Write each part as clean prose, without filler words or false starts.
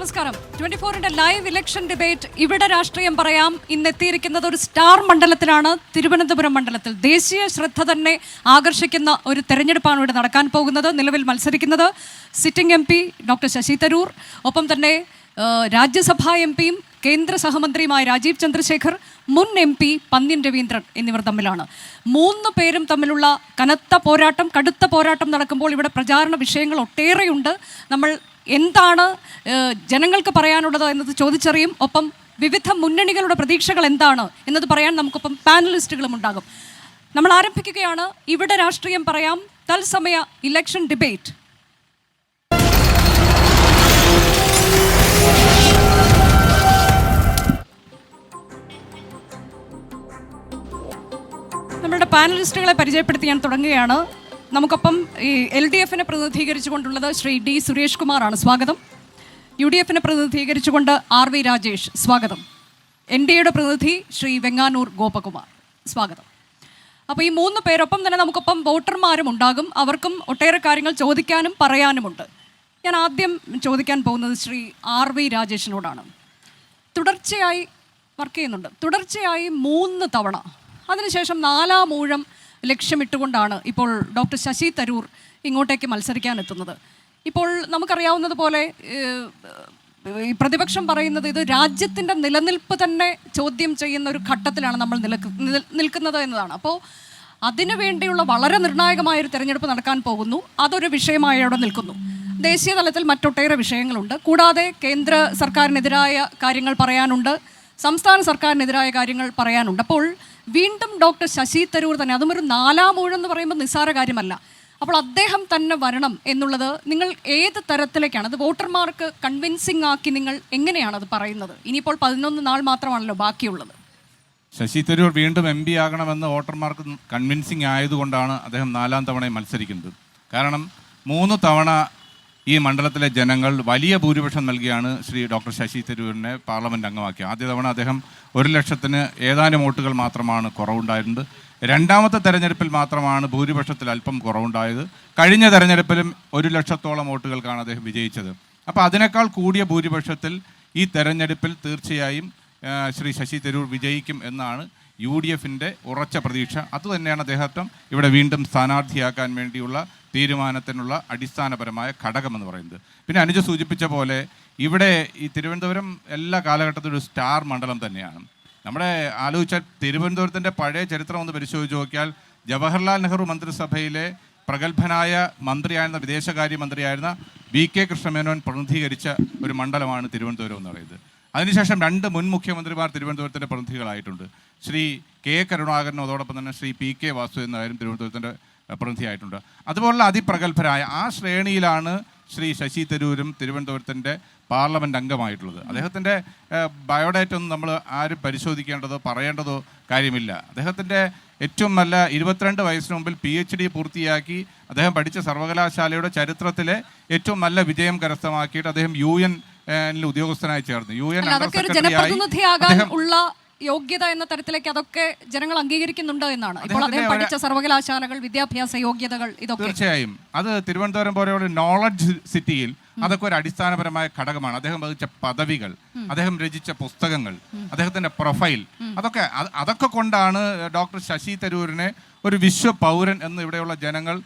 നമസ്കാരം. 24ന്റെ live election debate ഇവിടെ രാഷ്ട്രീയം പറയാം ഇന്നെത്തിയിരിക്കുന്നത് ഒരു സ്റ്റാർ മണ്ഡലത്തിലാണ്. തിരുവനന്തപുരം മണ്ഡലത്തിൽ ദേശീയ ശ്രദ്ധ തന്നെ ആകർഷിക്കുന്ന ഒരു തെരഞ്ഞെടുപ്പാണ് ഇവിടെ നടക്കാൻ പോകുന്നത്. നിലവിൽ മത്സരിക്കുന്നത് sitting MP doctor Shashi Tharoor, ഒപ്പം തന്നെ രാജ്യസഭാ MPയും കേന്ദ്ര സഹമന്ത്രിയുമായ രാജീവ് ചന്ദ്രശേഖർ, മുൻ MP പന്ന്യൻ രവീന്ദ്രൻ എന്നിവർ തമ്മിലാണ്. മൂന്ന് പേരും തമ്മിലുള്ള കനത്ത പോരാട്ടം, കടുത്ത പോരാട്ടം നടക്കുമ്പോൾ ഇവിടെ പ്രചാരണ വിഷയങ്ങൾ ഒട്ടേറെയുണ്ട്. നമ്മൾ എന്താണ് ജനങ്ങൾക്ക് പറയാനുള്ളത് എന്നത് ചോദിച്ചറിയും. ഒപ്പം വിവിധ മുന്നണികളുടെ പ്രതീക്ഷകൾ എന്താണ് എന്നത് പറയാൻ നമുക്കൊപ്പം പാനലിസ്റ്റുകളും ഉണ്ടാകും. നമ്മൾ ആരംഭിക്കുകയാണ് ഇവിടെ രാഷ്ട്രീയം പറയാം തത്സമയ ഇലക്ഷൻ ഡിബേറ്റ്. നമ്മളുടെ പാനലിസ്റ്റുകളെ പരിചയപ്പെടുത്തി ഞാൻ തുടങ്ങുകയാണ്. നമുക്കൊപ്പം ഈ LDFനെ പ്രതിനിധീകരിച്ചുകൊണ്ടുള്ളത് ശ്രീ D സുരേഷ് കുമാറാണ്, സ്വാഗതം. UDFനെ പ്രതിനിധീകരിച്ചുകൊണ്ട് RV രാജേഷ്, സ്വാഗതം. NDAയുടെ പ്രതിനിധി ശ്രീ വെങ്ങാനൂർ ഗോപകുമാർ, സ്വാഗതം. അപ്പോൾ ഈ മൂന്ന് പേരൊപ്പം തന്നെ നമുക്കൊപ്പം വോട്ടർമാരും ഉണ്ടാകും. അവർക്കും ഒട്ടേറെ കാര്യങ്ങൾ ചോദിക്കാനും പറയാനുമുണ്ട്. ഞാൻ ആദ്യം ചോദിക്കാൻ പോകുന്നത് ശ്രീ RV രാജേഷിനോടാണ്. തുടർച്ചയായി വർക്ക് ചെയ്യുന്നുണ്ട്, തുടർച്ചയായി 3 തവണ, അതിനുശേഷം 4-ാം ഊഴം ലക്ഷ്യമിട്ടുകൊണ്ടാണ് ഇപ്പോൾ ഡോക്ടർ ശശി തരൂർ ഇങ്ങോട്ടേക്ക് മത്സരിക്കാനെത്തുന്നത്. ഇപ്പോൾ നമുക്കറിയാവുന്നതുപോലെ ഈ പ്രതിപക്ഷം പറയുന്നത് ഇത് രാജ്യത്തിൻ്റെ നിലനിൽപ്പ് തന്നെ ചോദ്യം ചെയ്യുന്ന ഒരു ഘട്ടത്തിലാണ് നമ്മൾ നിൽക്കുന്നത് എന്നതാണ്. അപ്പോൾ അതിനു വേണ്ടിയുള്ള വളരെ നിർണായകമായൊരു തെരഞ്ഞെടുപ്പ് നടക്കാൻ പോകുന്നു. അതൊരു വിഷയമായി അവിടെ നിൽക്കുന്നു. ദേശീയ തലത്തിൽ മറ്റൊട്ടേറെ വിഷയങ്ങളുണ്ട്. കൂടാതെ കേന്ദ്ര സർക്കാരിനെതിരായ കാര്യങ്ങൾ പറയാനുണ്ട്, സംസ്ഥാന സർക്കാരിനെതിരായ കാര്യങ്ങൾ പറയാനുണ്ട്. അപ്പോൾ വീണ്ടും ഡോക്ടർ ശശി തരൂർ തന്നെ, അതും ഒരു 4-ാം ഊഴം എന്ന് പറയുമ്പോൾ നിസ്സാര കാര്യമല്ല. അപ്പോൾ അദ്ദേഹം തന്നെ വരണം എന്നുള്ളത് നിങ്ങൾ ഏത് തരത്തിലേക്കാണ്, അത് വോട്ടർമാർക്ക് കൺവിൻസിങ് ആക്കി നിങ്ങൾ എങ്ങനെയാണ് അത് പറയുന്നത്? ഇനിയിപ്പോൾ 11 നാൾ മാത്രമാണല്ലോ ബാക്കിയുള്ളത്. ശശി തരൂർ വീണ്ടും MP ആകണമെന്ന് വോട്ടർമാർക്ക് കൺവിൻസിങ് ആയതുകൊണ്ടാണ് അദ്ദേഹം 4-ാം തവണയും മത്സരിക്കുന്നത്. കാരണം 3 തവണ ഈ മണ്ഡലത്തിലെ ജനങ്ങൾ വലിയ ഭൂരിപക്ഷം നൽകിയാണ് ശ്രീ ഡോക്ടർ ശശി തരൂരിനെ പാർലമെൻറ്റ് അംഗമാക്കിയത്. ആദ്യ തവണ അദ്ദേഹം 1 ലക്ഷത്തിന് ഏതാനും വോട്ടുകൾ മാത്രമാണ് കുറവുണ്ടായിരുന്നത്. രണ്ടാമത്തെ തെരഞ്ഞെടുപ്പിൽ മാത്രമാണ് ഭൂരിപക്ഷത്തിൽ അല്പം കുറവുണ്ടായത്. കഴിഞ്ഞ തെരഞ്ഞെടുപ്പിലും 1 ലക്ഷത്തോളം വോട്ടുകൾക്കാണ് അദ്ദേഹം വിജയിച്ചത്. അപ്പോൾ അതിനേക്കാൾ കൂടിയ ഭൂരിപക്ഷത്തിൽ ഈ തെരഞ്ഞെടുപ്പിൽ തീർച്ചയായും ശ്രീ ശശി തരൂർ വിജയിക്കും എന്നാണ് UDFൻ്റെ ഉറച്ച പ്രതീക്ഷ. അതുതന്നെയാണ് അദ്ദേഹത്തെ ഇവിടെ വീണ്ടും സ്ഥാനാർത്ഥിയാക്കാൻ വേണ്ടിയുള്ള തീരുമാനത്തിനുള്ള അടിസ്ഥാനപരമായ ഘടകമെന്ന് പറയുന്നത്. പിന്നെ അനുജ സൂചിപ്പിച്ച പോലെ ഇവിടെ ഈ തിരുവനന്തപുരം എല്ലാ കാലഘട്ടത്തിലും ഒരു സ്റ്റാർ മണ്ഡലം തന്നെയാണ്. നമ്മുടെ ആലോചിച്ചാൽ തിരുവനന്തപുരത്തിൻ്റെ പഴയ ചരിത്രം ഒന്ന് പരിശോധിച്ച് നോക്കിയാൽ ജവഹർലാൽ നെഹ്റു മന്ത്രിസഭയിലെ പ്രഗത്ഭനായ മന്ത്രിയായിരുന്ന വിദേശകാര്യ മന്ത്രിയായിരുന്ന VK കൃഷ്ണമേനോൻ പ്രതിനിധീകരിച്ച ഒരു മണ്ഡലമാണ് തിരുവനന്തപുരം എന്ന് പറയുന്നത്. അതിനുശേഷം 2 മുൻ മുഖ്യമന്ത്രിമാർ തിരുവനന്തപുരത്തിൻ്റെ പ്രതിനിധികളായിട്ടുണ്ട്. ശ്രീ K കരുണാകരനും അതോടൊപ്പം തന്നെ ശ്രീ PK വാസുദേവനായാലും തിരുവനന്തപുരത്തിൻ്റെ പ്രതിനിധിയായിട്ടുണ്ട്. അതുപോലുള്ള അതിപ്രഗത്ഭരായ ആ ശ്രേണിയിലാണ് ശ്രീ ശശി തരൂരും തിരുവനന്തപുരത്തിൻ്റെ പാർലമെൻറ്റ് അംഗമായിട്ടുള്ളത്. അദ്ദേഹത്തിൻ്റെ ബയോഡേറ്റ ഒന്നും നമ്മൾ ആരും പരിശോധിക്കേണ്ടതോ പറയേണ്ടതോ കാര്യമില്ല. അദ്ദേഹത്തിൻ്റെ ഏറ്റവും നല്ല 22 വയസ്സിന് മുമ്പിൽ PhD പൂർത്തിയാക്കി അദ്ദേഹം പഠിച്ച സർവകലാശാലയുടെ ചരിത്രത്തിലെ ഏറ്റവും നല്ല വിജയം കരസ്ഥമാക്കിയിട്ട് അദ്ദേഹം UN ഉദ്യോഗസ്ഥനായി ചേർന്നു. UN യോഗ്യത എന്ന തരത്തിലേക്ക് അതൊക്കെ ജനങ്ങൾ അംഗീകരിക്കുന്നുണ്ട് എന്നാണ്. ഇപ്പോൾ അദ്ദേഹം പഠിച്ച സർവകലാശാലകൾ, വിദ്യാഭ്യാസ യോഗ്യതകൾ, ഇതൊക്കെ തീർച്ചയായും അത് തിരുവനന്തപുരം പോലെയുള്ള നോളജ് സിറ്റിയിൽ അതൊക്കെ ഒരു അടിസ്ഥാനപരമായ ഘടകമാണ്. അദ്ദേഹം വഹിച്ച പദവികൾ, അദ്ദേഹം രചിച്ച പുസ്തകങ്ങൾ, അദ്ദേഹത്തിന്റെ പ്രൊഫൈൽ, അതൊക്കെ കൊണ്ടാണ് ഡോക്ടർ ശശി തരൂരിനെ ഒരു വിശ്വ പൗരൻ എന്ന് ഇവിടെയുള്ള ജനങ്ങൾ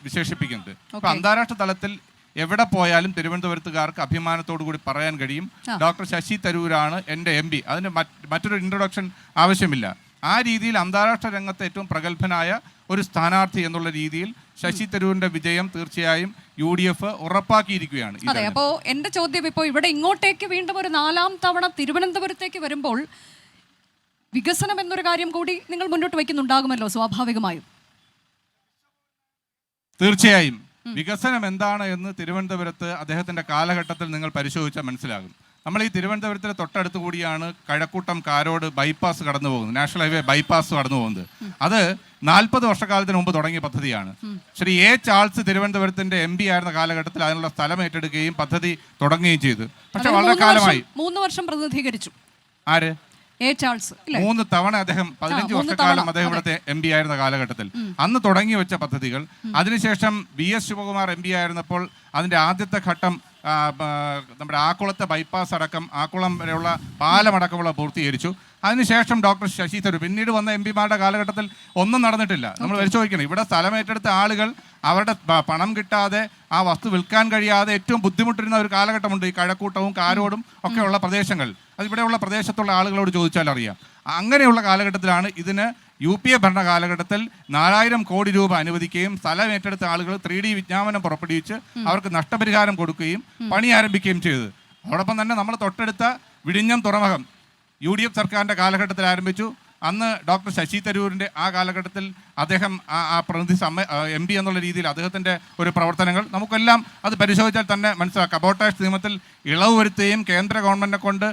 വിശേഷിപ്പിക്കുന്നത്. അപ്പൊ അന്താരാഷ്ട്ര തലത്തിൽ എവിടെ പോയാലും തിരുവനന്തപുരത്തുകാർക്ക് അഭിമാനത്തോടു കൂടി പറയാൻ കഴിയും, ഡോക്ടർ ശശി തരൂരാണ് എൻ്റെ MP. അതിന് മറ്റൊരു ഇൻട്രൊഡക്ഷൻ ആവശ്യമില്ല. ആ രീതിയിൽ അന്താരാഷ്ട്ര രംഗത്തെ ഏറ്റവും പ്രഗത്ഭനായ ഒരു സ്ഥാനാർത്ഥി എന്നുള്ള രീതിയിൽ ശശി തരൂരിന്റെ വിജയം തീർച്ചയായും UDF ഉറപ്പാക്കിയിരിക്കുകയാണ്. അതെ. അപ്പോൾ എൻ്റെ ചോദ്യം, ഇപ്പോൾ ഇവിടെ ഇങ്ങോട്ടേക്ക് വീണ്ടും ഒരു 4-ാം തവണ തിരുവനന്തപുരത്തേക്ക് വരുമ്പോൾ വികസനം എന്നൊരു കാര്യം കൂടി നിങ്ങൾ മുന്നോട്ട് വയ്ക്കുന്നുണ്ടാകുമല്ലോ സ്വാഭാവികമായും. തീർച്ചയായും വികസനം എന്താണ് എന്ന് തിരുവനന്തപുരത്ത് അദ്ദേഹത്തിൻ്റെ കാലഘട്ടത്തിൽ നിങ്ങൾ പരിശോധിച്ചാൽ മനസ്സിലാകും. നമ്മൾ ഈ തിരുവനന്തപുരത്തിന് തൊട്ടടുത്ത് കൂടിയാണ് കഴക്കൂട്ടം കാരോട് ബൈപ്പാസ് കടന്നു പോകുന്നത്, നാഷണൽ ഹൈവേ ബൈപ്പാസ് കടന്നു പോകുന്നത്. അത് 40 വർഷക്കാലത്തിന് മുമ്പ് തുടങ്ങിയ പദ്ധതിയാണ്. ശ്രീ A ചാൾസ് തിരുവനന്തപുരത്തിന്റെ MP ആയിരുന്ന കാലഘട്ടത്തിൽ അതിനുള്ള സ്ഥലം ഏറ്റെടുക്കുകയും പദ്ധതി തുടങ്ങുകയും ചെയ്തു. പക്ഷെ വളരെ കാലമായി 3 വർഷം പ്രതിനിധീകരിച്ചു. ആര്? A ചാൾസ് 3 തവണ അദ്ദേഹം 15 വർഷക്കാലം അദ്ദേഹം ഇവിടുത്തെ MP ആയിരുന്ന കാലഘട്ടത്തിൽ അന്ന് തുടങ്ങി വെച്ച പദ്ധതികൾ, അതിനുശേഷം VS ശിവകുമാർ MP ആയിരുന്നപ്പോൾ അതിന്റെ ആദ്യത്തെ ഘട്ടം നമ്മുടെ ആക്കുളത്തെ ബൈപ്പാസ് അടക്കം ആക്കുളം വരെയുള്ള പാലമടക്കമുള്ള പൂർത്തീകരിച്ചു. അതിനുശേഷം ഡോക്ടർ ശശി തരൂർ പിന്നീട് വന്ന എം പിമാരുടെ കാലഘട്ടത്തിൽ ഒന്നും നടന്നിട്ടില്ല. നമ്മൾ പരിശോധിക്കണം, ഇവിടെ സ്ഥലമേറ്റെടുത്ത ആളുകൾ അവരുടെ പണം കിട്ടാതെ ആ വസ്തു വിൽക്കാൻ കഴിയാതെ ഏറ്റവും ബുദ്ധിമുട്ടിരുന്ന ഒരു കാലഘട്ടമുണ്ട്. ഈ കഴക്കൂട്ടവും കാരോടും ഒക്കെയുള്ള പ്രദേശങ്ങൾ, അതിവിടെയുള്ള പ്രദേശത്തുള്ള ആളുകളോട് ചോദിച്ചാൽ അറിയാം. അങ്ങനെയുള്ള കാലഘട്ടത്തിലാണ് ഇതിന് UPA ഭരണ കാലഘട്ടത്തിൽ 4000 കോടി രൂപ അനുവദിക്കുകയും സ്ഥലം ഏറ്റെടുത്ത ആളുകൾ 3D വിജ്ഞാപനം പുറപ്പെടുവിച്ച് അവർക്ക് നഷ്ടപരിഹാരം കൊടുക്കുകയും പണി ആരംഭിക്കുകയും ചെയ്തത്. അതോടൊപ്പം തന്നെ നമ്മൾ തൊട്ടടുത്ത വിഴിഞ്ഞം തുറമുഖം UDF സർക്കാരിൻ്റെ കാലഘട്ടത്തിൽ ആരംഭിച്ചു. അന്ന് ഡോക്ടർ ശശി തരൂരിൻ്റെ ആ കാലഘട്ടത്തിൽ അദ്ദേഹം പ്രതിനിധി MP എന്നുള്ള രീതിയിൽ അദ്ദേഹത്തിൻ്റെ ഒരു പ്രവർത്തനങ്ങൾ നമുക്കെല്ലാം അത് പരിശോധിച്ചാൽ തന്നെ മനസ്സിലാക്കാം. കബോട്ടാഷ് നിയമത്തിൽ ഇളവ് വരുത്തുകയും കേന്ദ്ര ഗവൺമെൻറ്റിനെ കൊണ്ട്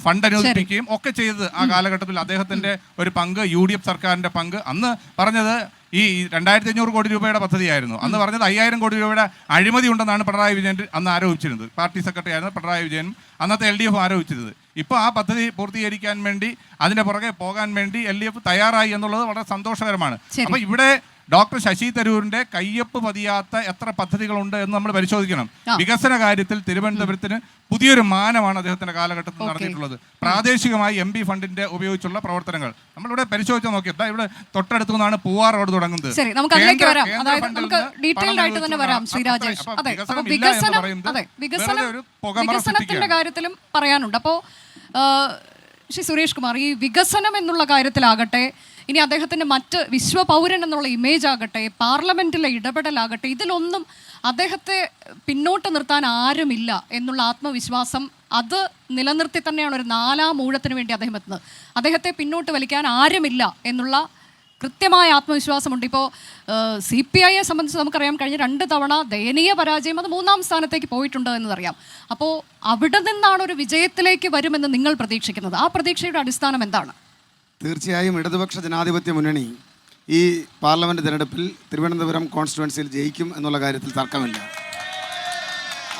ഫണ്ട് അനുവദിപ്പിക്കുകയും ഒക്കെ ചെയ്തത് ആ കാലഘട്ടത്തിൽ അദ്ദേഹത്തിൻ്റെ ഒരു പങ്ക്, UDF സർക്കാരിൻ്റെ പങ്ക്. അന്ന് പറഞ്ഞത് ഈ 2500 കോടി രൂപയുടെ പദ്ധതിയായിരുന്നു. അന്ന് പറഞ്ഞത് 5000 കോടി രൂപയുടെ അഴിമതി ഉണ്ടെന്നാണ് പിണറായി വിജയൻ അന്ന് ആരോപിച്ചിരുന്നത്. പാർട്ടി സെക്രട്ടറി ആയിരുന്നു പിണറായി വിജയനും അന്നത്തെ LDF ആരോപിച്ചിരുന്നത്. ഇപ്പോൾ ആ പദ്ധതി പൂർത്തീകരിക്കാൻ വേണ്ടി അതിൻ്റെ പുറകെ പോകാൻ വേണ്ടി LDF തയ്യാറായി എന്നുള്ളത് വളരെ സന്തോഷകരമാണ്. അപ്പോൾ ഇവിടെ ഡോക്ടർ ശശി തരൂരിന്റെ കയ്യൊപ്പ് പതിയാത്ത എത്ര പദ്ധതികളുണ്ട് എന്ന് നമ്മൾ പരിശോധിക്കണം. വികസന കാര്യത്തിൽ തിരുവനന്തപുരത്തിന് പുതിയൊരു മാനമാണ് അദ്ദേഹത്തിന്റെ കാലഘട്ടത്തിൽ നടത്തിയിട്ടുള്ളത്. പ്രാദേശികമായി MP ഫണ്ടിന്റെ ഉപയോഗിച്ചുള്ള പ്രവർത്തനങ്ങൾ നമ്മളിവിടെ പരിശോധിച്ച് നോക്കിയത് ഇവിടെ തൊട്ടടുത്തു നിന്നാണ് പൂവാർ റോഡ് തുടങ്ങുന്നത്. വികസനത്തിന്റെ കാര്യത്തിലും പറയാനുണ്ട്. അപ്പോൾ ശ്രീ സുരേഷ് കുമാർ, ഈ വികസനം എന്നുള്ള കാര്യത്തിലാകട്ടെ, ഇനി അദ്ദേഹത്തിൻ്റെ മറ്റ് വിശ്വപൗരൻ എന്നുള്ള ഇമേജ് ആകട്ടെ, പാർലമെൻറ്റിലെ ഇടപെടലാകട്ടെ, ഇതിലൊന്നും അദ്ദേഹത്തെ പിന്നോട്ട് നിർത്താൻ ആരുമില്ല എന്നുള്ള ആത്മവിശ്വാസം അത് നിലനിർത്തി തന്നെയാണ് ഒരു 4ാം ഊഴത്തിന് വേണ്ടി അദ്ദേഹം എത്തുന്നത്. അദ്ദേഹത്തെ പിന്നോട്ട് വലിക്കാൻ ആരുമില്ല എന്നുള്ള കൃത്യമായ ആത്മവിശ്വാസമുണ്ട്. ഇപ്പോൾ CPIയെ സംബന്ധിച്ച് നമുക്കറിയാം, കഴിഞ്ഞ 2 തവണ ദയനീയ പരാജയം, അത് 3ാം സ്ഥാനത്തേക്ക് പോയിട്ടുണ്ട് എന്നതറിയാം. അപ്പോൾ അവിടെ നിന്നാണ് ഒരു വിജയത്തിലേക്ക് വരുമെന്ന് നിങ്ങൾ പ്രതീക്ഷിക്കുന്നത്. ആ പ്രതീക്ഷയുടെ അടിസ്ഥാനം എന്താണ്? തീർച്ചയായും ഇടതുപക്ഷ ജനാധിപത്യ മുന്നണി ഈ പാർലമെൻറ്റ് തിരഞ്ഞെടുപ്പിൽ തിരുവനന്തപുരം കോൺസ്റ്റിറ്റ്യുവൻസിയിൽ ജയിക്കും എന്നുള്ള കാര്യത്തിൽ തർക്കമില്ല.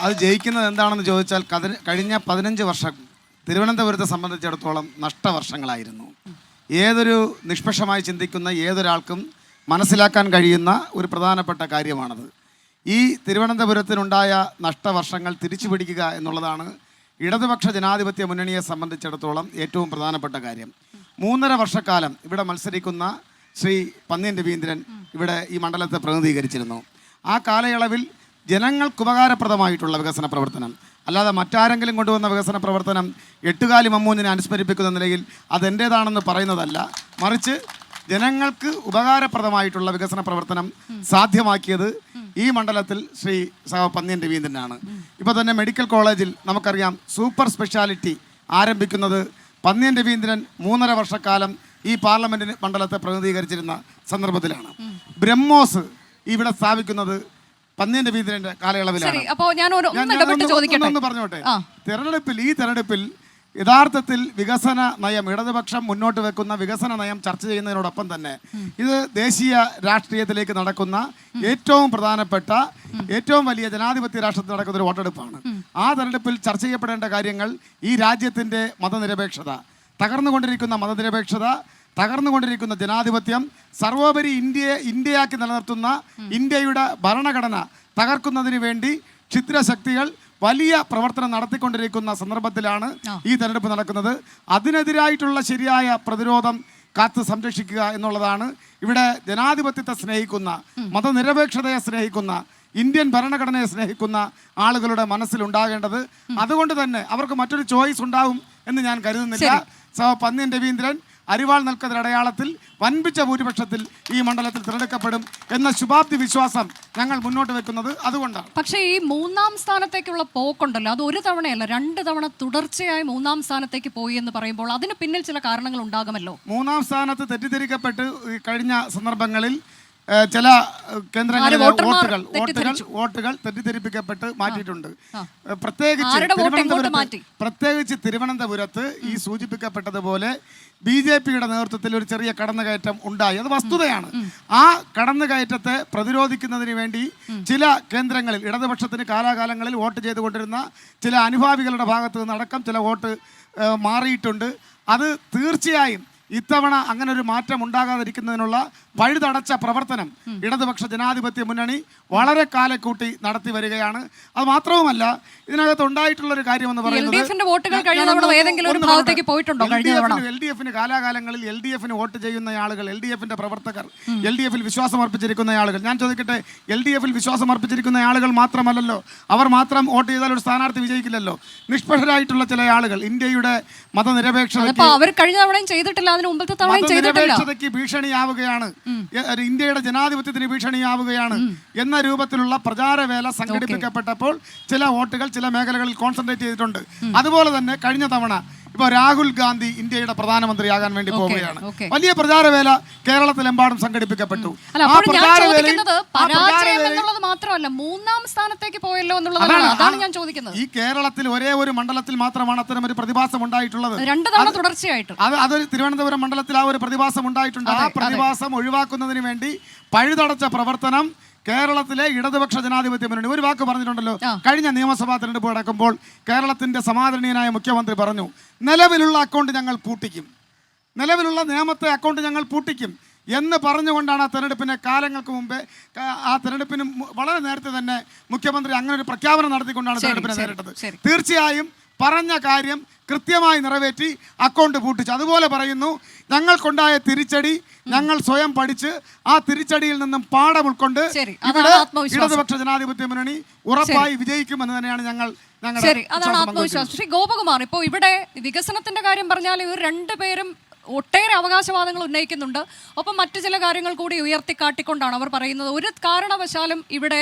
അത് ജയിക്കുന്നത് എന്താണെന്ന് ചോദിച്ചാൽ കഴിഞ്ഞ 15 വർഷം തിരുവനന്തപുരത്തെ സംബന്ധിച്ചിടത്തോളം നഷ്ടവർഷങ്ങളായിരുന്നു. ഏതൊരു നിഷ്പക്ഷമായി ചിന്തിക്കുന്ന ഏതൊരാൾക്കും മനസ്സിലാക്കാൻ കഴിയുന്ന ഒരു പ്രധാനപ്പെട്ട കാര്യമാണത്. ഈ തിരുവനന്തപുരത്തിനുണ്ടായ നഷ്ടവർഷങ്ങൾ തിരിച്ചു പിടിക്കുക എന്നുള്ളതാണ് ഇടതുപക്ഷ ജനാധിപത്യ മുന്നണിയെ സംബന്ധിച്ചിടത്തോളം ഏറ്റവും പ്രധാനപ്പെട്ട കാര്യം. 3.5 വർഷക്കാലം ഇവിടെ മത്സരിക്കുന്ന ശ്രീ പന്ന്യൻ രവീന്ദ്രൻ ഇവിടെ ഈ മണ്ഡലത്തെ പ്രതിനിധീകരിച്ചിരുന്നു. ആ കാലയളവിൽ ജനങ്ങൾക്ക് ഉപകാരപ്രദമായിട്ടുള്ള വികസന പ്രവർത്തനം, അല്ലാതെ മറ്റാരെങ്കിലും കൊണ്ടുവന്ന വികസന പ്രവർത്തനം എട്ടുകാലി മമ്മൂഞ്ഞിനെ അനുസ്മരിപ്പിക്കുന്ന നിലയിൽ അതെൻ്റേതാണെന്ന് പറയുന്നതല്ല, മറിച്ച് ജനങ്ങൾക്ക് ഉപകാരപ്രദമായിട്ടുള്ള വികസന പ്രവർത്തനം സാധ്യമാക്കിയത് ഈ മണ്ഡലത്തിൽ ശ്രീ പന്ന്യൻ രവീന്ദ്രനാണ്. ഇപ്പോൾ തന്നെ മെഡിക്കൽ കോളേജിൽ നമുക്കറിയാം സൂപ്പർ സ്പെഷ്യാലിറ്റി ആരംഭിക്കുന്നത് പന്ന്യൻ രവീന്ദ്രൻ 3.5 വർഷക്കാലം ഈ പാർലമെൻറ്റിന് മണ്ഡലത്തെ പ്രതിനിധീകരിച്ചിരുന്ന സന്ദർഭത്തിലാണ്. ബ്രഹ്മോസ് ഇവിടെ സ്ഥാപിക്കുന്നത് പന്ന്യൻ രവീന്ദ്രന്റെ കാലയളവിലാണ്. ഒന്ന് പറഞ്ഞോട്ടെ, ഈ തെരഞ്ഞെടുപ്പിൽ യഥാർത്ഥത്തിൽ വികസന നയം, ഇടതുപക്ഷം മുന്നോട്ട് വെക്കുന്ന വികസന നയം ചർച്ച ചെയ്യുന്നതിനോടൊപ്പം തന്നെ ഇത് ദേശീയ രാഷ്ട്രീയത്തിലേക്ക് നടക്കുന്ന ഏറ്റവും പ്രധാനപ്പെട്ട, ഏറ്റവും വലിയ ജനാധിപത്യ രാഷ്ട്രത്തിൽ നടക്കുന്ന ഒരു വോട്ടെടുപ്പാണ്. ആ തെരഞ്ഞെടുപ്പിൽ ചർച്ച ചെയ്യപ്പെടേണ്ട കാര്യങ്ങൾ ഈ രാജ്യത്തിൻ്റെ മതനിരപേക്ഷത, തകർന്നുകൊണ്ടിരിക്കുന്ന മതനിരപേക്ഷത, തകർന്നുകൊണ്ടിരിക്കുന്ന ജനാധിപത്യം, സർവോപരി ഇന്ത്യയാക്കി നിലനിർത്തുന്ന ഇന്ത്യയുടെ ഭരണഘടന തകർക്കുന്നതിന് വേണ്ടി ക്ഷുദ്രശക്തികൾ വലിയ പ്രവർത്തനം നടത്തിക്കൊണ്ടിരിക്കുന്ന സന്ദർഭത്തിലാണ് ഈ തെരഞ്ഞെടുപ്പ് നടക്കുന്നത്. അതിനെതിരായിട്ടുള്ള ശരിയായ പ്രതിരോധം കാത്ത് സംരക്ഷിക്കുക എന്നുള്ളതാണ് ഇവിടെ ജനാധിപത്യത്തെ സ്നേഹിക്കുന്ന, മതനിരപേക്ഷതയെ സ്നേഹിക്കുന്ന, ഇന്ത്യൻ ഭരണഘടനയെ സ്നേഹിക്കുന്ന ആളുകളുടെ മനസ്സിലുണ്ടാകേണ്ടത്. അതുകൊണ്ട് തന്നെ അവർക്ക് മറ്റൊരു ചോയ്സ് ഉണ്ടാവും എന്ന് ഞാൻ കരുതുന്നില്ല. പന്ന്യൻ രവീന്ദ്രൻ അരിവാൾ നിൽക്കുന്ന അടയാളത്തിൽ വൻപിച്ച ഭൂരിപക്ഷത്തിൽ ഈ മണ്ഡലത്തിൽ തിരഞ്ഞെടുക്കപ്പെടും എന്ന ശുഭാപ്തി വിശ്വാസം ഞങ്ങൾ മുന്നോട്ട് വെക്കുന്നത് അതുകൊണ്ടാണ്. പക്ഷേ ഈ 3ാം സ്ഥാനത്തേക്കുള്ള പോക്കുണ്ടല്ലോ, അത് ഒരു തവണയല്ല 2 തവണ തുടർച്ചയായി 3ാം സ്ഥാനത്തേക്ക് പോയി എന്ന് പറയുമ്പോൾ അതിന് പിന്നിൽ ചില കാരണങ്ങൾ ഉണ്ടാകുമല്ലോ. 3ാം സ്ഥാനത്ത് തെറ്റിദ്ധരിക്കപ്പെട്ട് കഴിഞ്ഞ സന്ദർഭങ്ങളിൽ ചില കേന്ദ്രങ്ങളിലെ വോട്ടുകൾ തെറ്റിദ്ധരിപ്പിക്കപ്പെട്ട് മാറ്റിയിട്ടുണ്ട്. പ്രത്യേകിച്ച് തിരുവനന്തപുരത്ത് ഈ സൂചിപ്പിക്കപ്പെട്ടതുപോലെ BJPയുടെ നേതൃത്വത്തിൽ ഒരു ചെറിയ കടന്നുകയറ്റം ഉണ്ടായി. അത് വസ്തുതയാണ്. ആ കടന്നുകയറ്റത്തെ പ്രതിരോധിക്കുന്നതിന് വേണ്ടി ചില കേന്ദ്രങ്ങളിൽ ഇടതുപക്ഷത്തിന് കാലാകാലങ്ങളിൽ വോട്ട് ചെയ്തുകൊണ്ടിരുന്ന ചില അനുഭാവികളുടെ ഭാഗത്ത് നിന്നടക്കം ചില വോട്ട് മാറിയിട്ടുണ്ട്. അത് തീർച്ചയായും ഇത്തവണ അങ്ങനെ ഒരു മാറ്റം ഉണ്ടാകാതിരിക്കുന്നതിനുള്ള പഴുതടച്ച പ്രവർത്തനം ഇടതുപക്ഷ ജനാധിപത്യ മുന്നണി വളരെ കാലക്കൂട്ടി നടത്തി വരികയാണ്. അത് മാത്രവുമല്ല, ഇതിനകത്ത് ഉണ്ടായിട്ടുള്ള ഒരു കാര്യമെന്ന് പറയുന്നത് കാലാകാലങ്ങളിൽ LDF വോട്ട് ചെയ്യുന്ന ആളുകൾ, LDF പ്രവർത്തകർ, LDF വിശ്വാസം അർപ്പിച്ചിരിക്കുന്ന ആളുകൾ, ഞാൻ ചോദിക്കട്ടെ, LDF വിശ്വാസം അർപ്പിച്ചിരിക്കുന്ന ആളുകൾ മാത്രമല്ലല്ലോ, അവർ മാത്രം വോട്ട് ചെയ്താൽ ഒരു സ്ഥാനാർത്ഥി വിജയിക്കില്ലല്ലോ. നിഷ്പക്ഷരായിട്ടുള്ള ചില ആളുകൾ ഇന്ത്യയുടെ മതനിരപേക്ഷതയ്ക്ക് ഭീഷണിയാവുകയാണ്, ഇന്ത്യയുടെ ജനാധിപത്യത്തിന് ഭീഷണിയാവുകയാണ് എന്ന രൂപത്തിലുള്ള പ്രചാരവേല സംഘടിപ്പിക്കപ്പെട്ടപ്പോൾ ചില വോട്ടുകൾ ചില മേഖലകളിൽ കോൺസെൻട്രേറ്റ് ചെയ്തിട്ടുണ്ട്. അതുപോലെ തന്നെ കഴിഞ്ഞ തവണ ഇപ്പോൾ രാഹുൽ ഗാന്ധി ഇന്ത്യയുടെ പ്രധാനമന്ത്രിയാകാൻ വേണ്ടി പോവുകയാണ്. വലിയ പ്രചാരവേല കേരളത്തിലെമ്പാടും സംഘടിപ്പിക്കപ്പെട്ടു. മാത്രമല്ല 3ാം സ്ഥാനത്തേക്ക് പോയല്ലോ എന്നുള്ളതാണ് ഞാൻ ചോദിക്കുന്നത്. ഈ കേരളത്തിൽ ഒരേ ഒരു മണ്ഡലത്തിൽ മാത്രമാണ് അത്തരം ഒരു പ്രതിഭാസം ഉണ്ടായിട്ടുള്ളത്. 2 തവണ തുടർച്ചയായിട്ട് അത് തിരുവനന്തപുരം മണ്ഡലത്തിൽ ആ ഒരു പ്രതിഭാസം ഉണ്ടായിട്ടുണ്ട്. ആ പ്രതിഭാസം ഒഴിവാക്കുന്നതിന് വേണ്ടി പഴുതടച്ച പ്രവർത്തനം കേരളത്തിലെ ഇടതുപക്ഷ ജനാധിപത്യ മുന്നണി ഒരു വാക്ക് പറഞ്ഞിട്ടുണ്ടല്ലോ. കഴിഞ്ഞ നിയമസഭാ തെരഞ്ഞെടുപ്പ് നടക്കുമ്പോൾ കേരളത്തിന്റെ സമാദരണീയനായ മുഖ്യമന്ത്രി പറഞ്ഞു, നിലവിലുള്ള അക്കൗണ്ട് ഞങ്ങൾ പൂട്ടിക്കും, നിലവിലുള്ള നിയമത്തെ അക്കൗണ്ട് ഞങ്ങൾ പൂട്ടിക്കും എന്ന് പറഞ്ഞുകൊണ്ടാണ് ആ തെരഞ്ഞെടുപ്പിനെ കാലങ്ങൾക്ക് മുമ്പേ, ആ തെരഞ്ഞെടുപ്പിന് വളരെ നേരത്തെ തന്നെ മുഖ്യമന്ത്രി അങ്ങനെ ഒരു പ്രഖ്യാപനം നടത്തിക്കൊണ്ടാണ് തെരഞ്ഞെടുപ്പിനെ നേരിട്ടത്. തീർച്ചയായും പറഞ്ഞ കാര്യം കൃത്യമായി നിറവേറ്റി അക്കൗണ്ട് പൂട്ടിച്ചു. അതുപോലെ പറയുന്നു, ഞങ്ങൾക്കുണ്ടായ തിരിച്ചടി ഞങ്ങൾ സ്വയം പഠിച്ച് ആ തിരിച്ചടിയിൽ നിന്നും പാഠം ഉൾക്കൊണ്ട് ഇവിടെ ഇടതുപക്ഷ ജനാധിപത്യ മുന്നണി ഉറപ്പായി വിജയിക്കുമെന്ന് തന്നെയാണ് അതാണ് ആത്മവിശ്വാസം. ശ്രീ ഗോപകുമാർ, ഇപ്പോൾ ഇവിടെ വികസനത്തിന്റെ കാര്യം പറഞ്ഞാൽ ഇവർ രണ്ടുപേരും ഒട്ടേറെ അവകാശവാദങ്ങൾ ഉന്നയിക്കുന്നുണ്ട്. ഒപ്പം മറ്റു ചില കാര്യങ്ങൾ കൂടി ഉയർത്തിക്കാട്ടിക്കൊണ്ടാണ് അവർ പറയുന്നത് ഒരു കാരണവശാലും ഇവിടെ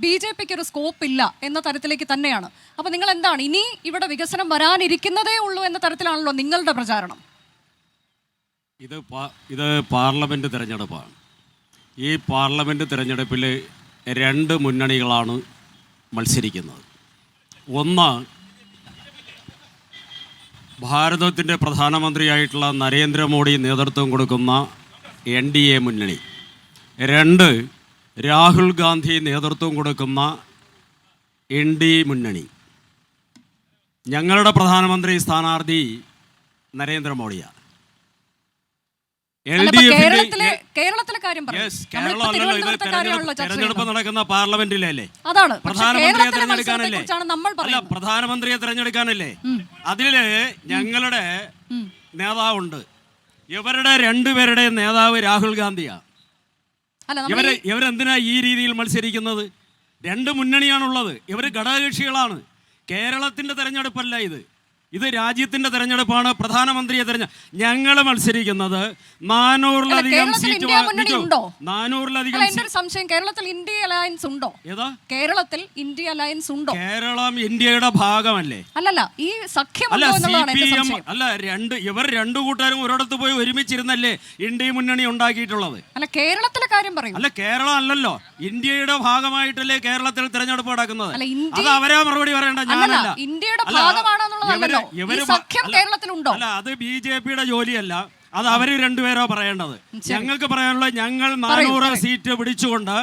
BJPക്ക് ഒരു സ്കോപ്പ് ഇല്ല എന്ന തരത്തിലേക്ക് തന്നെയാണ്. അപ്പോൾ നിങ്ങൾ എന്താണ്, ഇനി ഇവിടെ വികസനം വരാനിരിക്കുന്നതേ ഉള്ളൂ എന്ന തരത്തിലാണല്ലോ നിങ്ങളുടെ പ്രചാരണം? ഇത് പാർലമെൻറ്റ് തിരഞ്ഞെടുപ്പാണ്. ഈ പാർലമെൻറ്റ് തിരഞ്ഞെടുപ്പിൽ 2 മുന്നണികളാണ് മത്സരിക്കുന്നത്. ഒന്ന്, ഭാരതത്തിൻ്റെ പ്രധാനമന്ത്രിയായിട്ടുള്ള നരേന്ദ്രമോദി നേതൃത്വം കൊടുക്കുന്ന NDA മുന്നണി. 2, രാഹുൽ ഗാന്ധി നേതൃത്വം കൊടുക്കുന്ന ND മുന്നണി. ഞങ്ങളുടെ പ്രധാനമന്ത്രി സ്ഥാനാർത്ഥി നരേന്ദ്രമോദിയാണ്. തെരഞ്ഞെടുപ്പ് നടക്കുന്ന പാർലമെന്റിലല്ലേ, പ്രധാനമന്ത്രിയെ തെരഞ്ഞെടുക്കാനല്ലേ, അല്ല പ്രധാനമന്ത്രിയെ തെരഞ്ഞെടുക്കാനല്ലേ. അതില് ഞങ്ങളുടെ നേതാവുണ്ട്. ഇവരുടെ 2 പേരുടെയും നേതാവ് രാഹുൽ ഗാന്ധിയാണ്. ഇവരെന്തിനാ ഈ രീതിയിൽ മത്സരിക്കുന്നത്? 2 മുന്നണിയാണുള്ളത്. ഇവർ ഘടകകക്ഷികളാണ്. കേരളത്തിന്റെ തെരഞ്ഞെടുപ്പല്ല ഇത് രാജ്യത്തിന്റെ തെരഞ്ഞെടുപ്പാണ്. പ്രധാനമന്ത്രിയെ ഞങ്ങൾ മത്സരിക്കുന്നത് 400-ലധികം സീറ്റ്. 400-ലധികം സംശയം, കേരളത്തിൽ ഇന്ത്യ അലയൻസ് ഉണ്ടോ? ഏതാ കേരളത്തിൽ ഇന്ത്യ അലയൻസ് ഉണ്ടോ? കേരളം ഇന്ത്യയുടെ ഭാഗമല്ലേ? അല്ലല്ല, ഈ സഖ്യം അല്ല, CPM അല്ല, ഇവർ 2 കൂട്ടരും ഒരിടത്ത് പോയി ഒരുമിച്ചിരുന്നല്ലേ ഇന്ത്യ മുന്നണി ഉണ്ടാക്കിയിട്ടുള്ളത്. അല്ല, കേരളത്തിലെ കാര്യം പറയും. അല്ല, കേരളം അല്ലല്ലോ, ഇന്ത്യയുടെ ഭാഗമായിട്ടല്ലേ കേരളത്തിൽ തെരഞ്ഞെടുപ്പ് നടക്കുന്നത്. അത് അവരാ മറുപടി പറയേണ്ട, ഞാനല്ല. ഇന്ത്യയുടെ ഭാഗമാണെന്നുള്ളതല്ലോ കേരളത്തിലുണ്ടോ? അല്ല, അത് BJPയുടെ ജോലിയല്ല, അത് അവര് 2 പേരോ പറയേണ്ടത്. ഞങ്ങൾക്ക് പറയാനുള്ള, ഞങ്ങൾ 400 സീറ്റ് പിടിച്ചുകൊണ്ട്